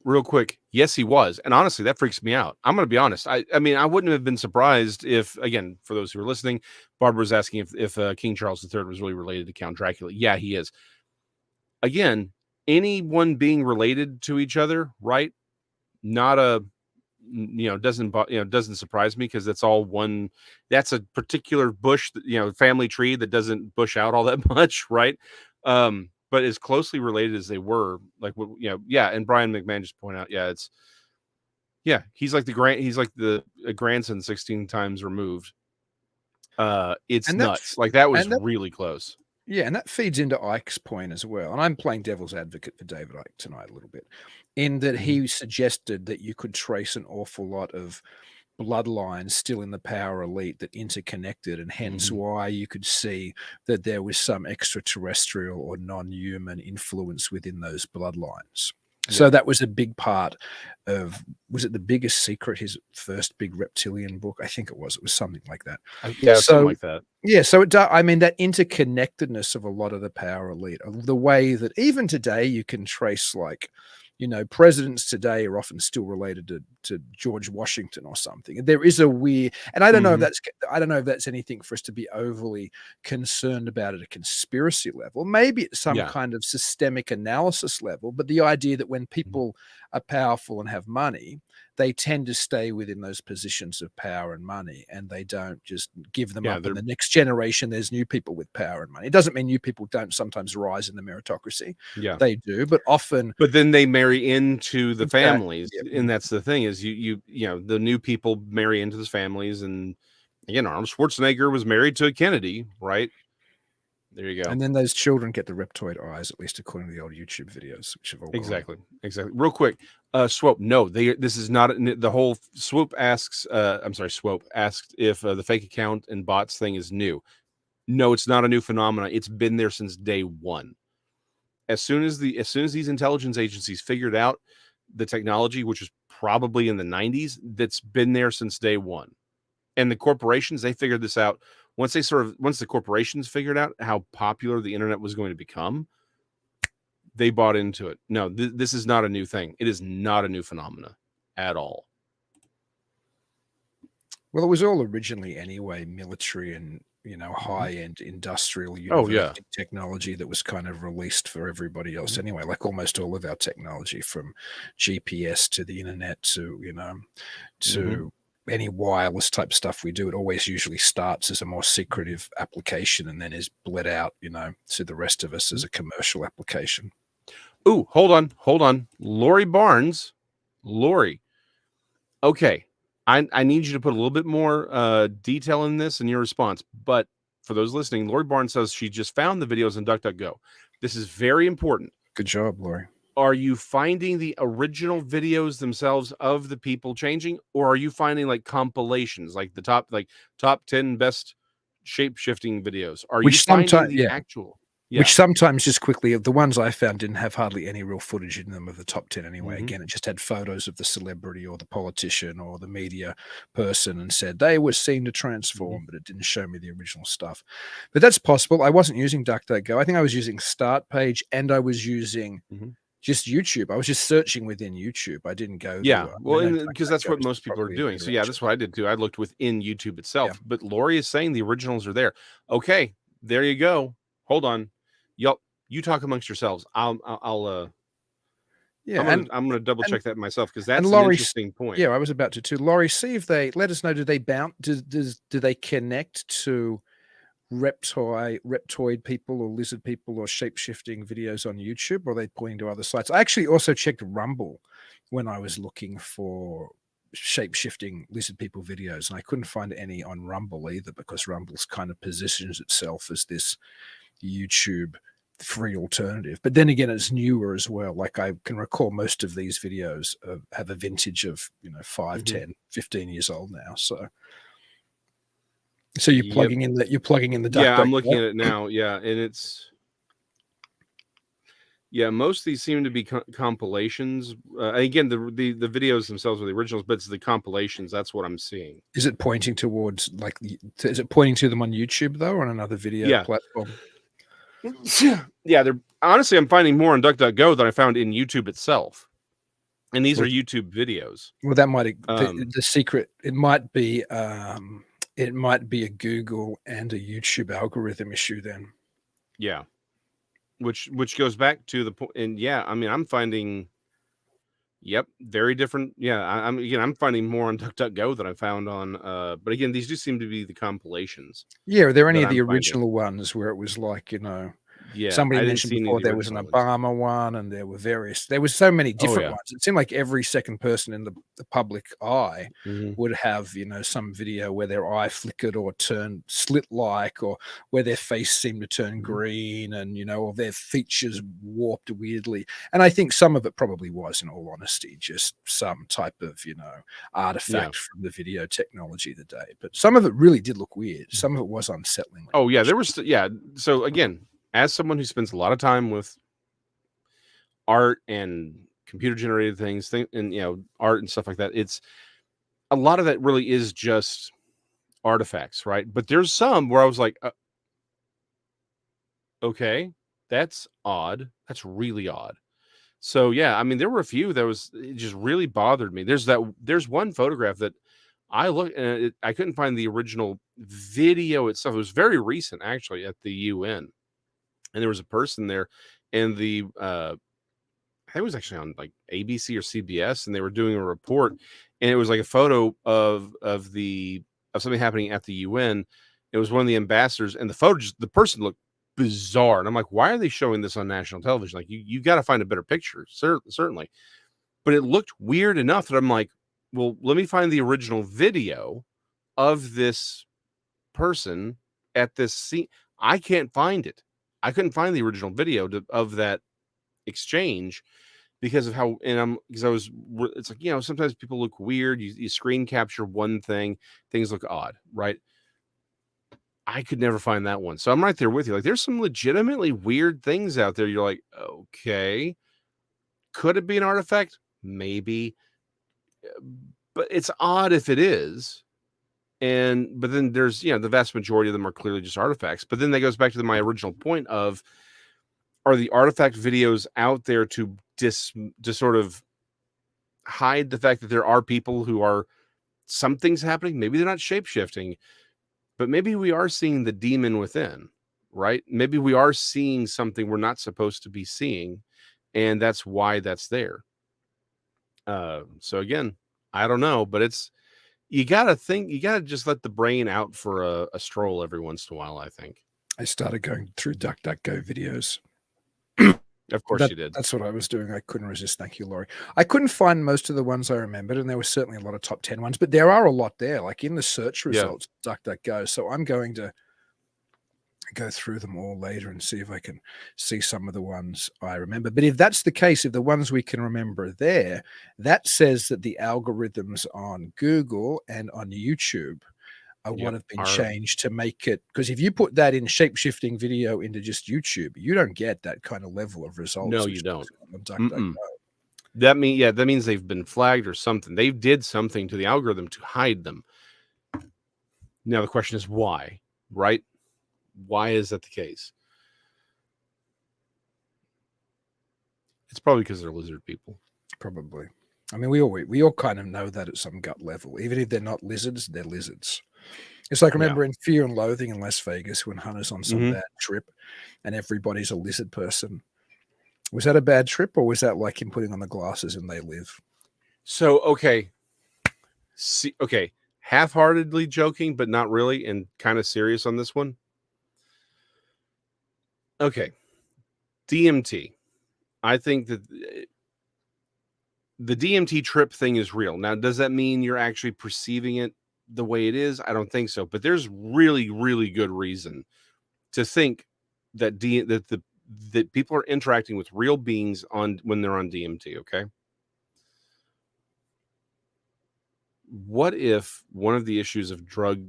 Real quick, yes, he was, and honestly, that freaks me out. I'm going to be honest. I mean, I wouldn't have been surprised if, again, for those who are listening, Barbara was asking if King Charles III was really related to Count Dracula. Yeah, he is. Again, anyone being related to each other, right? Not a doesn't surprise me, because that's all one. That's a particular bush, family tree that doesn't bush out all that much, right? But as closely related as they were, like, and Brian McMahon just pointed out, he's like the grandson 16 times removed. It's nuts. Like, that was really close. Yeah, and that feeds into Ike's point as well. And I'm playing devil's advocate for David Icke tonight a little bit, in that he suggested that you could trace an awful lot of bloodlines still in the power elite that interconnected, and hence why you could see that there was some extraterrestrial or non-human influence within those bloodlines. So that was a big part of, was it The Biggest Secret, his first big reptilian book? I think it was something like that. Something like that. Yeah, so I mean, that interconnectedness of a lot of the power elite, the way that even today you can trace, like, presidents today are often still related to George Washington or something. There is a weird, and I don't know if that's anything for us to be overly concerned about at a conspiracy level. Maybe at some kind of systemic analysis level, but the idea that when people are powerful and have money, they tend to stay within those positions of power and money, and they don't just give them up. In the next generation, there's new people with power and money. It doesn't mean new people don't sometimes rise in the meritocracy. Yeah, they do, but often. But then they marry into the families, and that's the thing, is the new people marry into those families, and again, Arnold Schwarzenegger was married to a Kennedy, right? There you go. And then those children get the reptoid eyes, at least according to the old YouTube videos, which have all exactly. Real quick, Swope. No, this is not the whole. Swope asks. Swope asked if the fake account and bots thing is new. No, it's not a new phenomenon. It's been there since day one. As soon as these intelligence agencies figured out the technology, which was probably in the 90s, that's been there since day one. And the corporations, they figured this out. Once the corporations figured out how popular the internet was going to become, they bought into it. No, this is not a new thing. It is not a new phenomena at all. Well, it was all originally anyway military and high-end industrial technology that was kind of released for everybody else anyway, like almost all of our technology, from GPS to the internet to any wireless type stuff we do. It always usually starts as a more secretive application and then is bled out, to the rest of us as a commercial application. Ooh, hold on. Lori Barnes. Lori. Okay. I need you to put a little bit more detail in this in your response. But for those listening, Lori Barnes says she just found the videos in DuckDuckGo. This is very important. Good job, Laurie. Are you finding the original videos themselves of the people changing, or are you finding like compilations, like the top 10 best shape-shifting videos? Are you finding the actual? Yeah. Which sometimes, just quickly, the ones I found didn't have hardly any real footage in them of the top 10 anyway. Again, it just had photos of the celebrity or the politician or the media person and said they were seen to transform, but it didn't show me the original stuff. But that's possible. I wasn't using DuckDuckGo. I think I was using Start Page, and I was using just YouTube. I was just searching within YouTube. I didn't go. Because that's what most people are doing. So yeah, that's what I did too. I looked within YouTube itself. Yeah. But Laurie is saying the originals are there. Okay, there you go. Hold on. You talk amongst yourselves. I'm gonna double check that myself, because that's an interesting point. Yeah, I was about to too. Laurie, see if they let us know. Do they bounce? Do they connect to reptoid people or lizard people or shape-shifting videos on YouTube, or are they pointing to other sites? I actually also checked Rumble when I was looking for shape-shifting lizard people videos, and I couldn't find any on Rumble either, because Rumble's kind of positions itself as this YouTube free alternative. But then again, it's newer as well. Like, I can recall most of these videos have a vintage of 5, 10, 15 years old now. So you're plugging in the DuckDuckGo. Yeah, I'm looking at it now. Yeah, and it's most of these seem to be compilations. Again, the videos themselves are the originals, but it's the compilations. That's what I'm seeing. Is it pointing towards is it pointing to them on YouTube though, or on another video platform? Yeah, they're honestly, I'm finding more on DuckDuckGo than I found in YouTube itself. And these are YouTube videos. Well, that might the secret. It might be a Google and a YouTube algorithm issue then. Yeah. Which goes back to the point. And yeah, I mean, I'm finding very different. Yeah, I'm finding more on DuckDuckGo than I found on but again, these do seem to be the compilations. Yeah, are there any of the original ones where it was like, somebody mentioned before there was an Obama one, and there was so many different ones. It seemed like every second person in the public eye would have, some video where their eye flickered or turned slit-like, or where their face seemed to turn green, and, or their features warped weirdly. And I think some of it probably was, in all honesty, just some type of, artifact from the video technology of the day. But some of it really did look weird. Some of it was unsettling. Oh, yeah, there was, So again, as someone who spends a lot of time with art and computer generated things, and art and stuff like that, it's a lot of that really is just artifacts, right? But there's some where I was like, okay, that's odd. That's really odd. So yeah, I mean, there were a few that it just really bothered me. There's one photograph that I looked, and I couldn't find the original video itself. It was very recent, actually, at the UN. And there was a person there, and I think it was actually on like ABC or CBS, and they were doing a report, and it was like a photo of something happening at the UN. It was one of the ambassadors, and the person looked bizarre, and I'm like, why are they showing this on national television? Like, you got to find a better picture, certainly. But it looked weird enough that I'm like, well, let me find the original video of this person at this scene. I can't find it. I couldn't find the original video of that exchange because of how, it's like, sometimes people look weird. You screen capture one thing, things look odd, right? I could never find that one. So I'm right there with you. Like, there's some legitimately weird things out there. You're like, okay, could it be an artifact? Maybe, but it's odd if it is. But then there's, the vast majority of them are clearly just artifacts. But then that goes back to my original point of, are the artifact videos out there to sort of hide the fact that there are people who are, something's happening? Maybe they're not shape-shifting, but maybe we are seeing the demon within, right? Maybe we are seeing something we're not supposed to be seeing, and that's why that's there. So again, I don't know, but you gotta just let the brain out for a stroll every once in a while, I think. I started going through DuckDuckGo videos. Of course you did. That's what I was doing. I couldn't resist. Thank you, Laurie. I couldn't find most of the ones I remembered, and there were certainly a lot of top 10 ones, but there are a lot there, like in the search results, DuckDuckGo. So I'm going to go through them all later and see if I can see some of the ones I remember. But if that's the case, if the ones we can remember are there, that says that the algorithms on Google and on YouTube are what have been changed to make it, because if you put that in shape-shifting video into just YouTube, you don't get that kind of level of results. No, you don't. On DuckDuckGo. That means they've been flagged or something. They did something to the algorithm to hide them. Now the question is why, right? Why is that the case? It's probably because they're lizard people. Probably. I mean, we all kind of know that at some gut level. Even if they're not lizards, they're lizards. It's like, remember in Fear and Loathing in Las Vegas when Hunter's on some bad trip and everybody's a lizard person. Was that a bad trip, or was that like him putting on the glasses and they live? So, okay. Half-heartedly joking, but not really, and kind of serious on this one. Okay. DMT. I think that the DMT trip thing is real. Now, does that mean you're actually perceiving it the way it is? I don't think so. But there's really, really good reason to think that that people are interacting with real beings when they're on DMT. Okay. What if one of the issues of drug,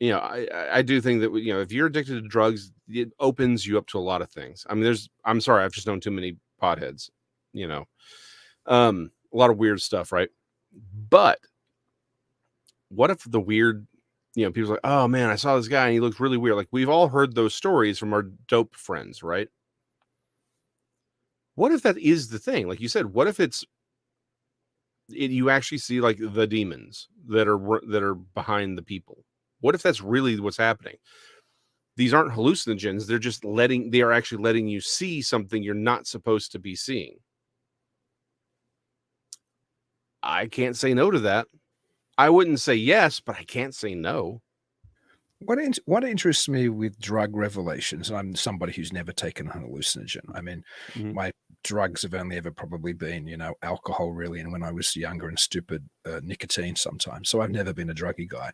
I do think that, if you're addicted to drugs, it opens you up to a lot of things. I mean, I'm sorry, I've just known too many potheads, a lot of weird stuff, right? But what if the weird, people's like, oh man, I saw this guy and he looked really weird. Like, we've all heard those stories from our dope friends, right? What if that is the thing? Like you said, what if you actually see like the demons that are behind the people? What if that's really what's happening? These aren't hallucinogens. They are actually letting you see something you're not supposed to be seeing. I can't say no to that. I wouldn't say yes, but I can't say no. What interests me with drug revelations, and I'm somebody who's never taken a hallucinogen. I mean, my drugs have only ever probably been, alcohol really, and when I was younger and stupid, nicotine sometimes. So I've never been a druggy guy.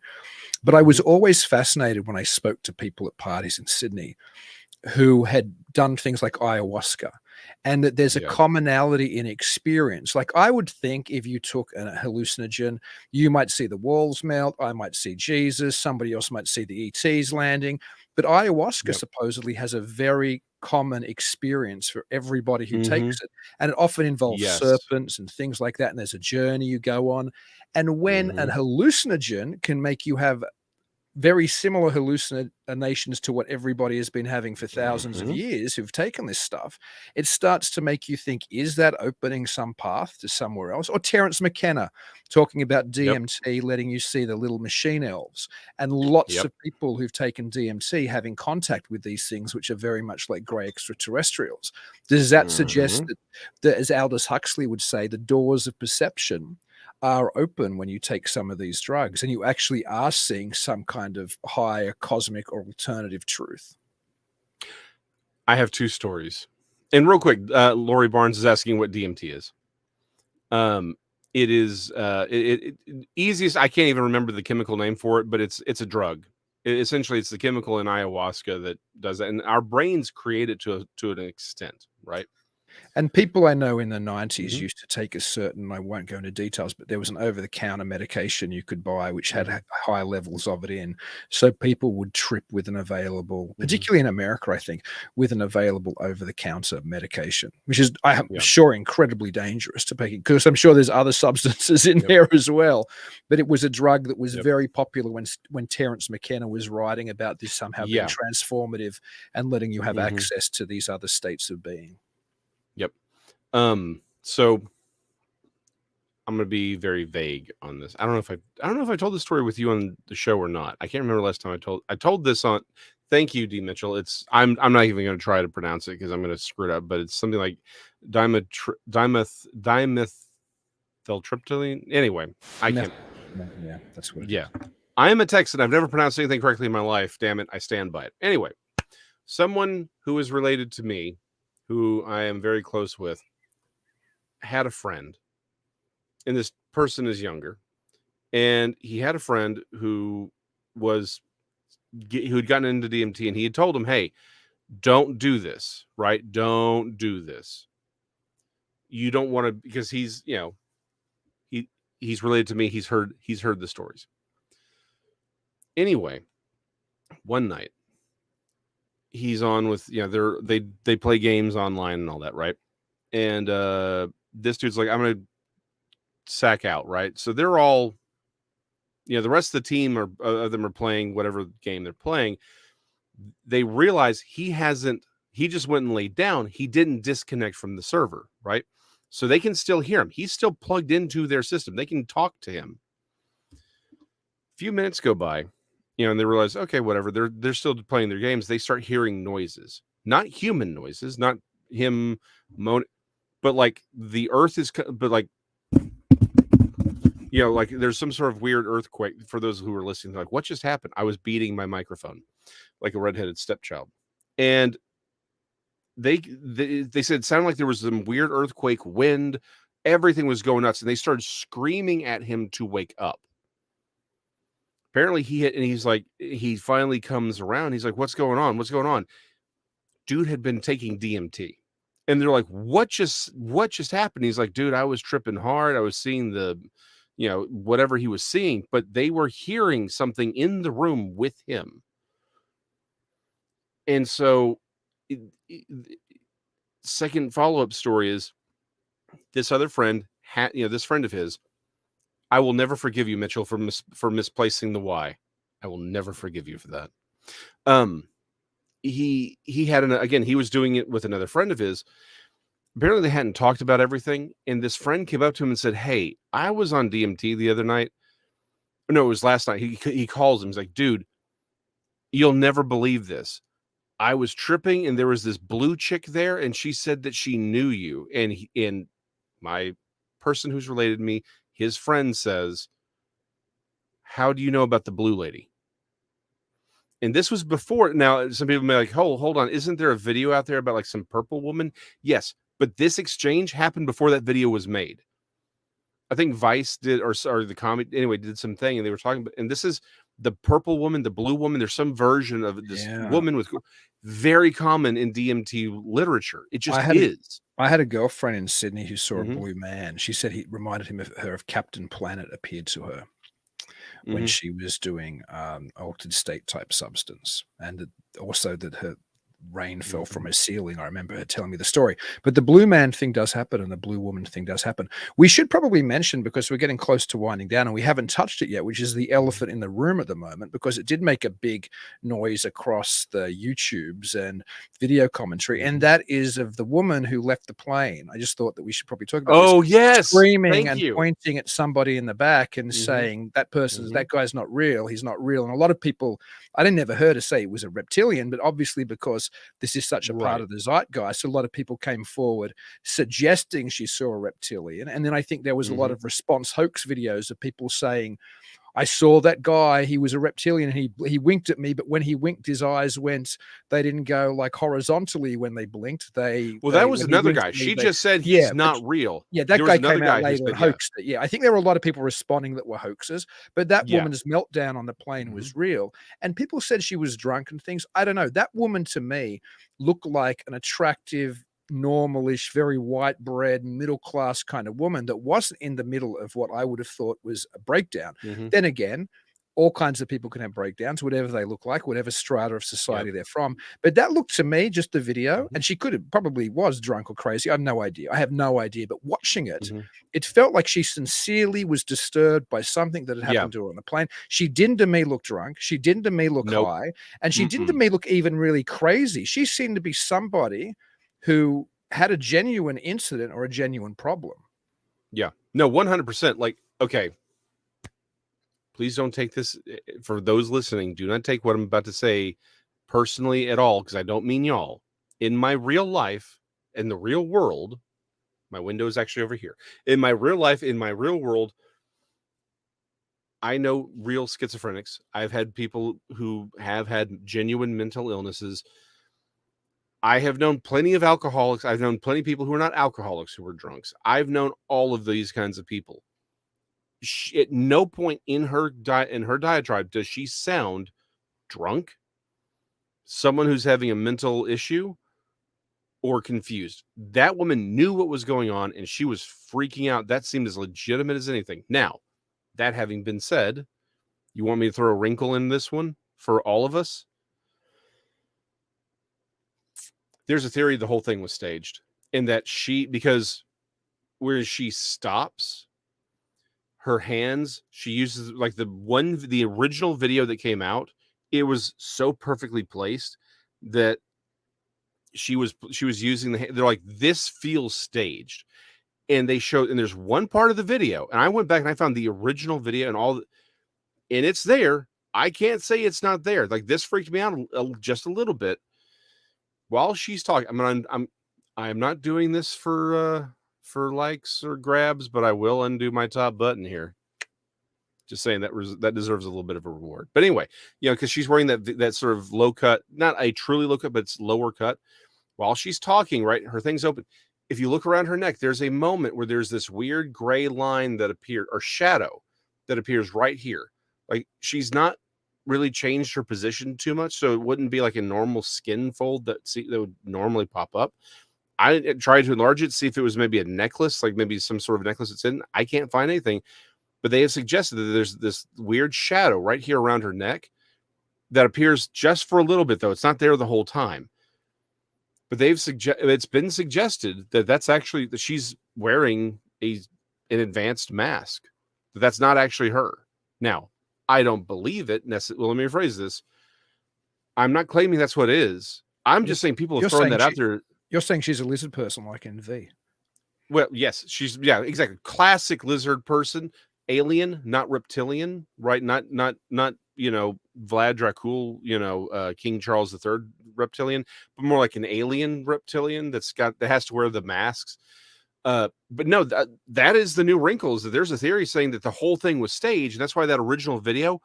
But I was always fascinated when I spoke to people at parties in Sydney who had done things like ayahuasca, and that there's a commonality in experience. Like, I would think if you took a hallucinogen, you might see the walls melt, I might see Jesus, somebody else might see the ETs landing, but ayahuasca supposedly has a very common experience for everybody who takes it, and it often involves serpents and things like that, and there's a journey you go on. And when a hallucinogen can make you have very similar hallucinations to what everybody has been having for thousands of years who've taken this stuff, it starts to make you think, is that opening some path to somewhere else? Or Terence McKenna talking about DMT letting you see the little machine elves, and lots of people who've taken DMT having contact with these things, which are very much like grey extraterrestrials. Does that suggest that, as Aldous Huxley would say, the doors of perception are open when you take some of these drugs and you actually are seeing some kind of higher cosmic or alternative truth? I have two stories. And real quick, Lori Barnes is asking what DMT is. It is easiest. I can't even remember the chemical name for it, but it's a drug. Essentially, it's the chemical in ayahuasca that does that. And our brains create it to an extent, right? And people I know in the 90s used to take a certain, I won't go into details, but there was an over-the-counter medication you could buy which had high levels of it in. So people would trip with an available, particularly in America, I think, with an available over-the-counter medication, which is, I'm sure, incredibly dangerous to take, because I'm sure there's other substances in there as well. But it was a drug that was very popular when Terence McKenna was writing about this somehow being transformative and letting you have access to these other states of being. So I'm going to be very vague on this. I don't know if I told this story with you on the show or not. I can't remember last time I told this on. Thank you, D. Mitchell. I'm not even going to try to pronounce it because I'm going to screw it up, but it's something like dimethyltryptamine. Anyway, I can't. Yeah, that's what it is. I am a Texan. I've never pronounced anything correctly in my life. Damn it. I stand by it. Anyway, someone who is related to me, who I am very close with, had a friend, and this person is younger, and he had a friend who was who had gotten into DMT, and he had told him, "Hey, don't do this, right? Don't do this. You don't want to," because he's, he's related to me. He's heard the stories. Anyway, one night he's on with, they play games online and all that, right? And this dude's like, "I'm gonna sack out," right? So they're all, the rest of the team of them are playing whatever game they're playing. They realize he just went and laid down. He didn't disconnect from the server, right? So they can still hear him. He's still plugged into their system. They can talk to him. A few minutes go by, and they realize, okay, whatever. They're still playing their games. They start hearing noises, not human noises, not him moaning, but like the earth is, but like, like there's some sort of weird earthquake. For those who are listening, like, what just happened? I was beating my microphone like a redheaded stepchild. And they said it sounded like there was some weird earthquake, wind, everything was going nuts, and they started screaming at him to wake up. Apparently he's like, he finally comes around. He's like, "What's going on? What's going on?" Dude had been taking DMT. And they're like, what just happened? He's like, "Dude, I was tripping hard. I was seeing the, whatever he was seeing," but they were hearing something in the room with him. And so second follow-up story is this other friend, this friend of his, I will never forgive you, Mitchell, for misplacing the Y. I will never forgive you for that. He had again, he was doing it with another friend of his. Apparently they hadn't talked about everything. And this friend came up to him and said, "Hey, I was on DMT the other night." No, it was last night. He calls him. He's like, "Dude, you'll never believe this. I was tripping and there was this blue chick there, and she said that she knew you." And my person who's related to me, his friend says, "How do you know about the blue lady?" And this was before. Now, some people may be like, "Oh, hold on. Isn't there a video out there about like some purple woman?" Yes, but this exchange happened before that video was made. I think Vice did, or the comic, anyway, did some thing, and they were talking about, and this is the purple woman, the blue woman. There's some version of this woman with, very common in DMT literature. It just is. I had a girlfriend in Sydney who saw a blue man. She said he reminded her of Captain Planet appeared to her when she was doing altered state type substance, and also that her rain fell from a ceiling. I remember her telling me the story. But the blue man thing does happen, and the blue woman thing does happen. We should probably mention, because we're getting close to winding down and we haven't touched it yet, which is the elephant in the room at the moment, because it did make a big noise across the YouTubes and video commentary, and that is of the woman who left the plane. I just thought that we should probably talk about this. Yes, screaming and pointing at somebody in the back and saying that person's that guy's not real, he's not real. And a lot of people, I didn't never heard her say it was a reptilian, but obviously because this is such a part of the zeitgeist, a lot of people came forward suggesting she saw a reptilian. And then I think there was a lot of response hoax videos of people saying, "I saw that guy, he was a reptilian, and he winked at me, but when he winked, his eyes went, they didn't go like horizontally when they blinked. That was another guy. She just said he's not real. Yeah, that guy came out later and hoaxed it. Yeah, I think there were a lot of people responding that were hoaxes, but that woman's meltdown on the plane was real. And people said she was drunk and things. I don't know. That woman to me looked like an attractive, normalish, very white bread, middle class kind of woman that wasn't in the middle of what I would have thought was a breakdown. Then again, all kinds of people can have breakdowns, whatever they look like, whatever strata of society they're from. But that looked to me, just the video, and she could have probably was drunk or crazy. I have no idea. But watching it, it felt like she sincerely was disturbed by something that had happened to her on the plane. She didn't to me look drunk. She didn't to me look high. And she didn't to me look even really crazy. She seemed to be somebody who had a genuine incident or a genuine problem. Yeah. No, 100%. Like, okay. Please don't take this, for those listening, do not take what I'm about to say personally at all, because I don't mean y'all. In my real life, in the real world, my window is actually over here. In my real life, in my real world, I know real schizophrenics. I've had people who have had genuine mental illnesses. I have known plenty of alcoholics. I've known plenty of people who are not alcoholics who were drunks. I've known all of these kinds of people. At no point in her diatribe does she sound drunk, someone who's having a mental issue, or confused. That woman knew what was going on and she was freaking out. That seemed as legitimate as anything. Now, that having been said, you want me to throw a wrinkle in this one for all of us? There's a theory the whole thing was staged, and that because where she stops, her hands, she uses like the original video that came out, it was so perfectly placed that she was using they're like, this feels staged. And they showed, and there's one part of the video, and I went back and I found the original video and it's there. I can't say it's not there. Like, this freaked me out just a little bit while she's talking. I'm not doing this for likes or grabs, but I will undo my top button here. Just saying that deserves a little bit of a reward. But anyway, because she's wearing that sort of low cut, not a truly low cut, but it's lower cut. While she's talking, right, her thing's open. If you look around her neck, there's a moment where there's this weird gray line that appears, or shadow that appears right here. Like, she's not really changed her position too much, so it wouldn't be like a normal skin fold that would normally pop up. I tried to enlarge it, see if it was maybe a necklace, like maybe some sort of necklace it's in. I can't find anything, but they have suggested that there's this weird shadow right here around her neck that appears just for a little bit, though. It's not there the whole time. But it's been suggested that that's actually that she's wearing an advanced mask. That's not actually her. Now, I don't believe it. Well, let me rephrase this. I'm not claiming that's what it is. I'm just saying people have thrown that out there. You're saying she's a lizard person like in V. Well, yes, exactly. Classic lizard person, alien, not reptilian, right? Not Vlad Dracul, King Charles III reptilian, but more like an alien reptilian that has to wear the masks. But no, that is the new wrinkle, is that there's a theory saying that the whole thing was staged. And that's why that original video,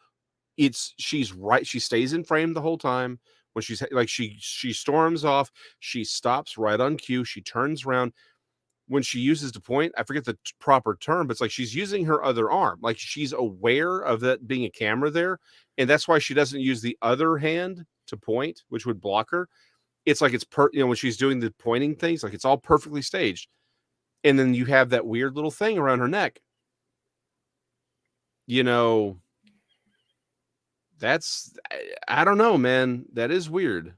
she's right. She stays in frame the whole time. When she's like, she storms off, she stops right on cue. She turns around. When she uses to point, I forget the proper term, but it's like she's using her other arm. Like, she's aware of that being a camera there. And that's why she doesn't use the other hand to point, which would block her. It's like when she's doing the pointing things, like, it's all perfectly staged. And then you have that weird little thing around her neck. I don't know, man. That is weird.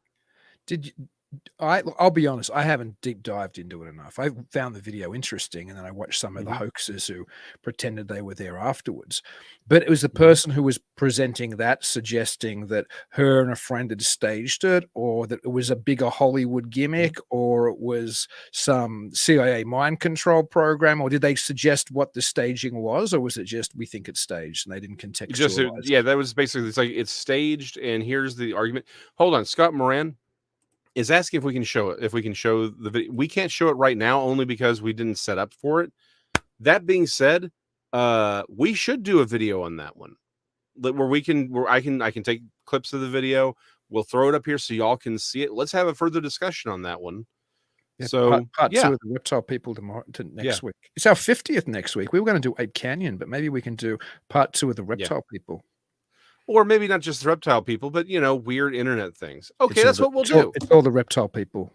I'll be honest, I haven't deep dived into it enough. I found the video interesting, and then I watched some of the hoaxers who pretended they were there afterwards. But it was the person who was presenting that suggesting that her and a friend had staged it, or that it was a bigger Hollywood gimmick, or it was some CIA mind control program, or did they suggest what the staging was, or was it just, we think it's staged, and they didn't contextualize? That was basically, it's like, it's staged, and here's the argument. Hold on, Scott Moran is asking if we can show it. If we can show the video, we can't show it right now only because we didn't set up for it. That being said, we should do a video on that one, where I can take clips of the video. We'll throw it up here so y'all can see it. Let's have a further discussion on that one. Yeah, so part 2 of the Reptile People next week. It's our 50th next week. We were going to do Ape Canyon, but maybe we can do part 2 of the Reptile People. Or maybe not just the Reptile People, but, weird internet things. Okay, that's what we'll do. It's all the Reptile People.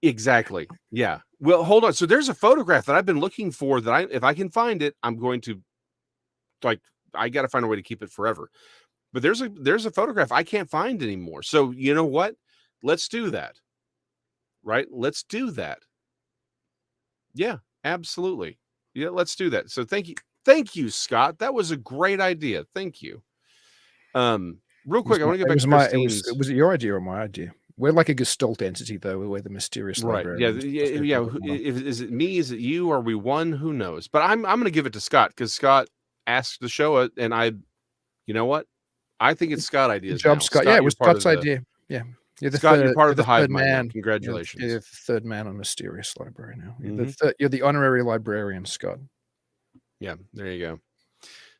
Exactly. Yeah. Well, hold on. So there's a photograph that I've been looking for that if I can find it, I'm going to, I got to find a way to keep it forever. But there's a photograph I can't find anymore. So you know what? Let's do that. Right? Let's do that. Yeah, absolutely. Yeah, let's do that. So thank you. Thank you, Scott. That was a great idea. Thank you. Real quick, I want to get back to Christine's. Was it your idea or my idea? We're like a Gestalt entity, though. We're the Mysterious Librarians. Yeah. Is it me? Is it you? Are we one? Who knows? But I'm going to give it to Scott because Scott asked to show it, and you know what? I think it's Scott's idea. Good job, Scott. Yeah, it was Scott's idea. Yeah. You're part of the hive mind. Congratulations. You're the third man on Mysterious Library now. You're the honorary librarian, Scott. Yeah, there you go.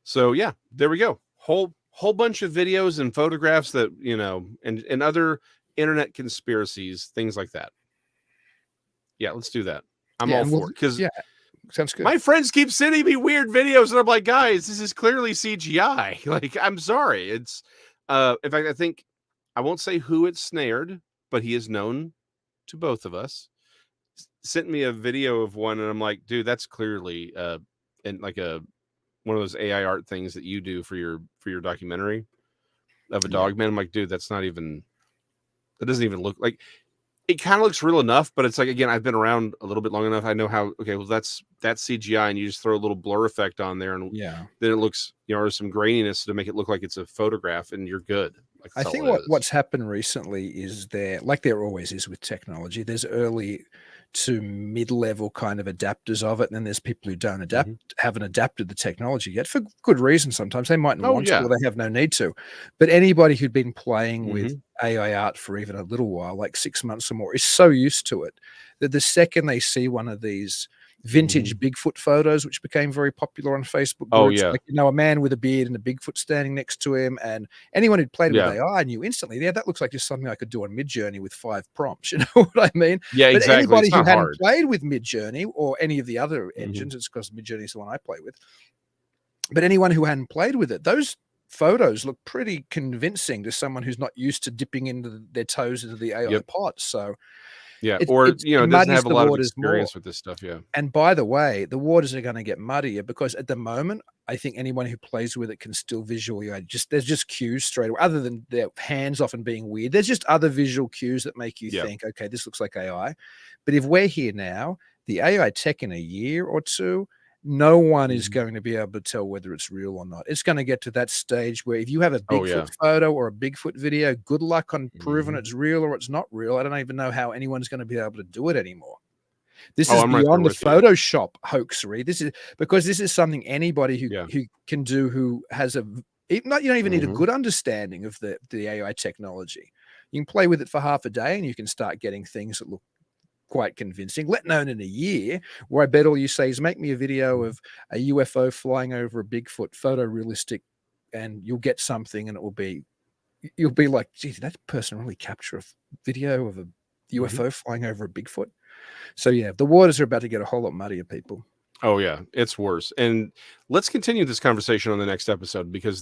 So yeah, there we go. Whole bunch of videos and photographs that, and other internet conspiracies, things like that. Yeah, let's do that. I'm all for it. Because sounds good. My friends keep sending me weird videos, and I'm like, guys, this is clearly CGI. Like, I'm sorry. It's in fact, I think I won't say who it snared, but he is known to both of us. Sent me a video of one, and I'm like, dude, that's clearly and like one of those AI art things that you do for your documentary of a dog, man. I'm like, dude, that's not even, that doesn't even look like, it kind of looks real enough, but it's like, again, I've been around a little bit long enough. I know how, okay, well, that's CGI, and you just throw a little blur effect on there, and then it looks, or some graininess to make it look like it's a photograph, and you're good. Like, I think what's happened recently is like there always is with technology, there's early to mid-level kind of adapters of it, and then there's people who don't haven't adapted the technology yet for good reason. Sometimes they mightn't want to, or they have no need to. But anybody who'd been playing with AI art for even a little while, like 6 months or more, is so used to it that the second they see one of these vintage Bigfoot photos, which became very popular on Facebook groups, like, a man with a beard and a Bigfoot standing next to him, and anyone who'd played with AI knew instantly, that looks like just something I could do on Midjourney with 5 prompts. You know what I mean? Yeah, but exactly. Anybody who hadn't played with Midjourney or any of the other engines, it's because Midjourney is the one I play with, but anyone who hadn't played with it, those photos look pretty convincing to someone who's not used to dipping into their toes into the AI pot. So it doesn't have a lot of experience with this stuff. And by the way, the waters are going to get muddier because at the moment, I think anyone who plays with it can still visually there's just cues straight away, other than their hands often being weird. There's just other visual cues that make you think, okay, this looks like AI. But if we're here now, the AI tech in a year or two, no one is going to be able to tell whether it's real or not. It's going to get to that stage where if you have a Bigfoot photo or a Bigfoot video, good luck on proving it's real or it's not real. I don't even know how anyone's going to be able to do it anymore. This is beyond the Photoshop hoaxery. This is because this is something anybody who can do, who has you don't even need a good understanding of the AI technology. You can play with it for half a day and you can start getting things that look quite convincing, let alone in a year, where I bet all you say is make me a video of a UFO flying over a Bigfoot, photorealistic, and you'll get something, and you'll be like, geez, did that person really capture a video of a UFO flying over a Bigfoot? So the waters are about to get a whole lot muddier, people. Oh yeah, it's worse. And let's continue this conversation on the next episode, because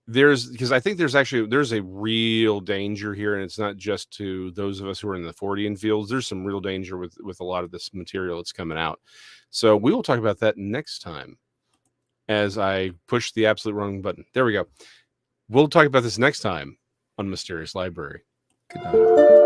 because I think there's a real danger here, and it's not just to those of us who are in the Fortean fields. There's some real danger with a lot of this material that's coming out. So we will talk about that next time, as I push the absolute wrong button. There we go. We'll talk about this next time on Mysterious Library. Good night.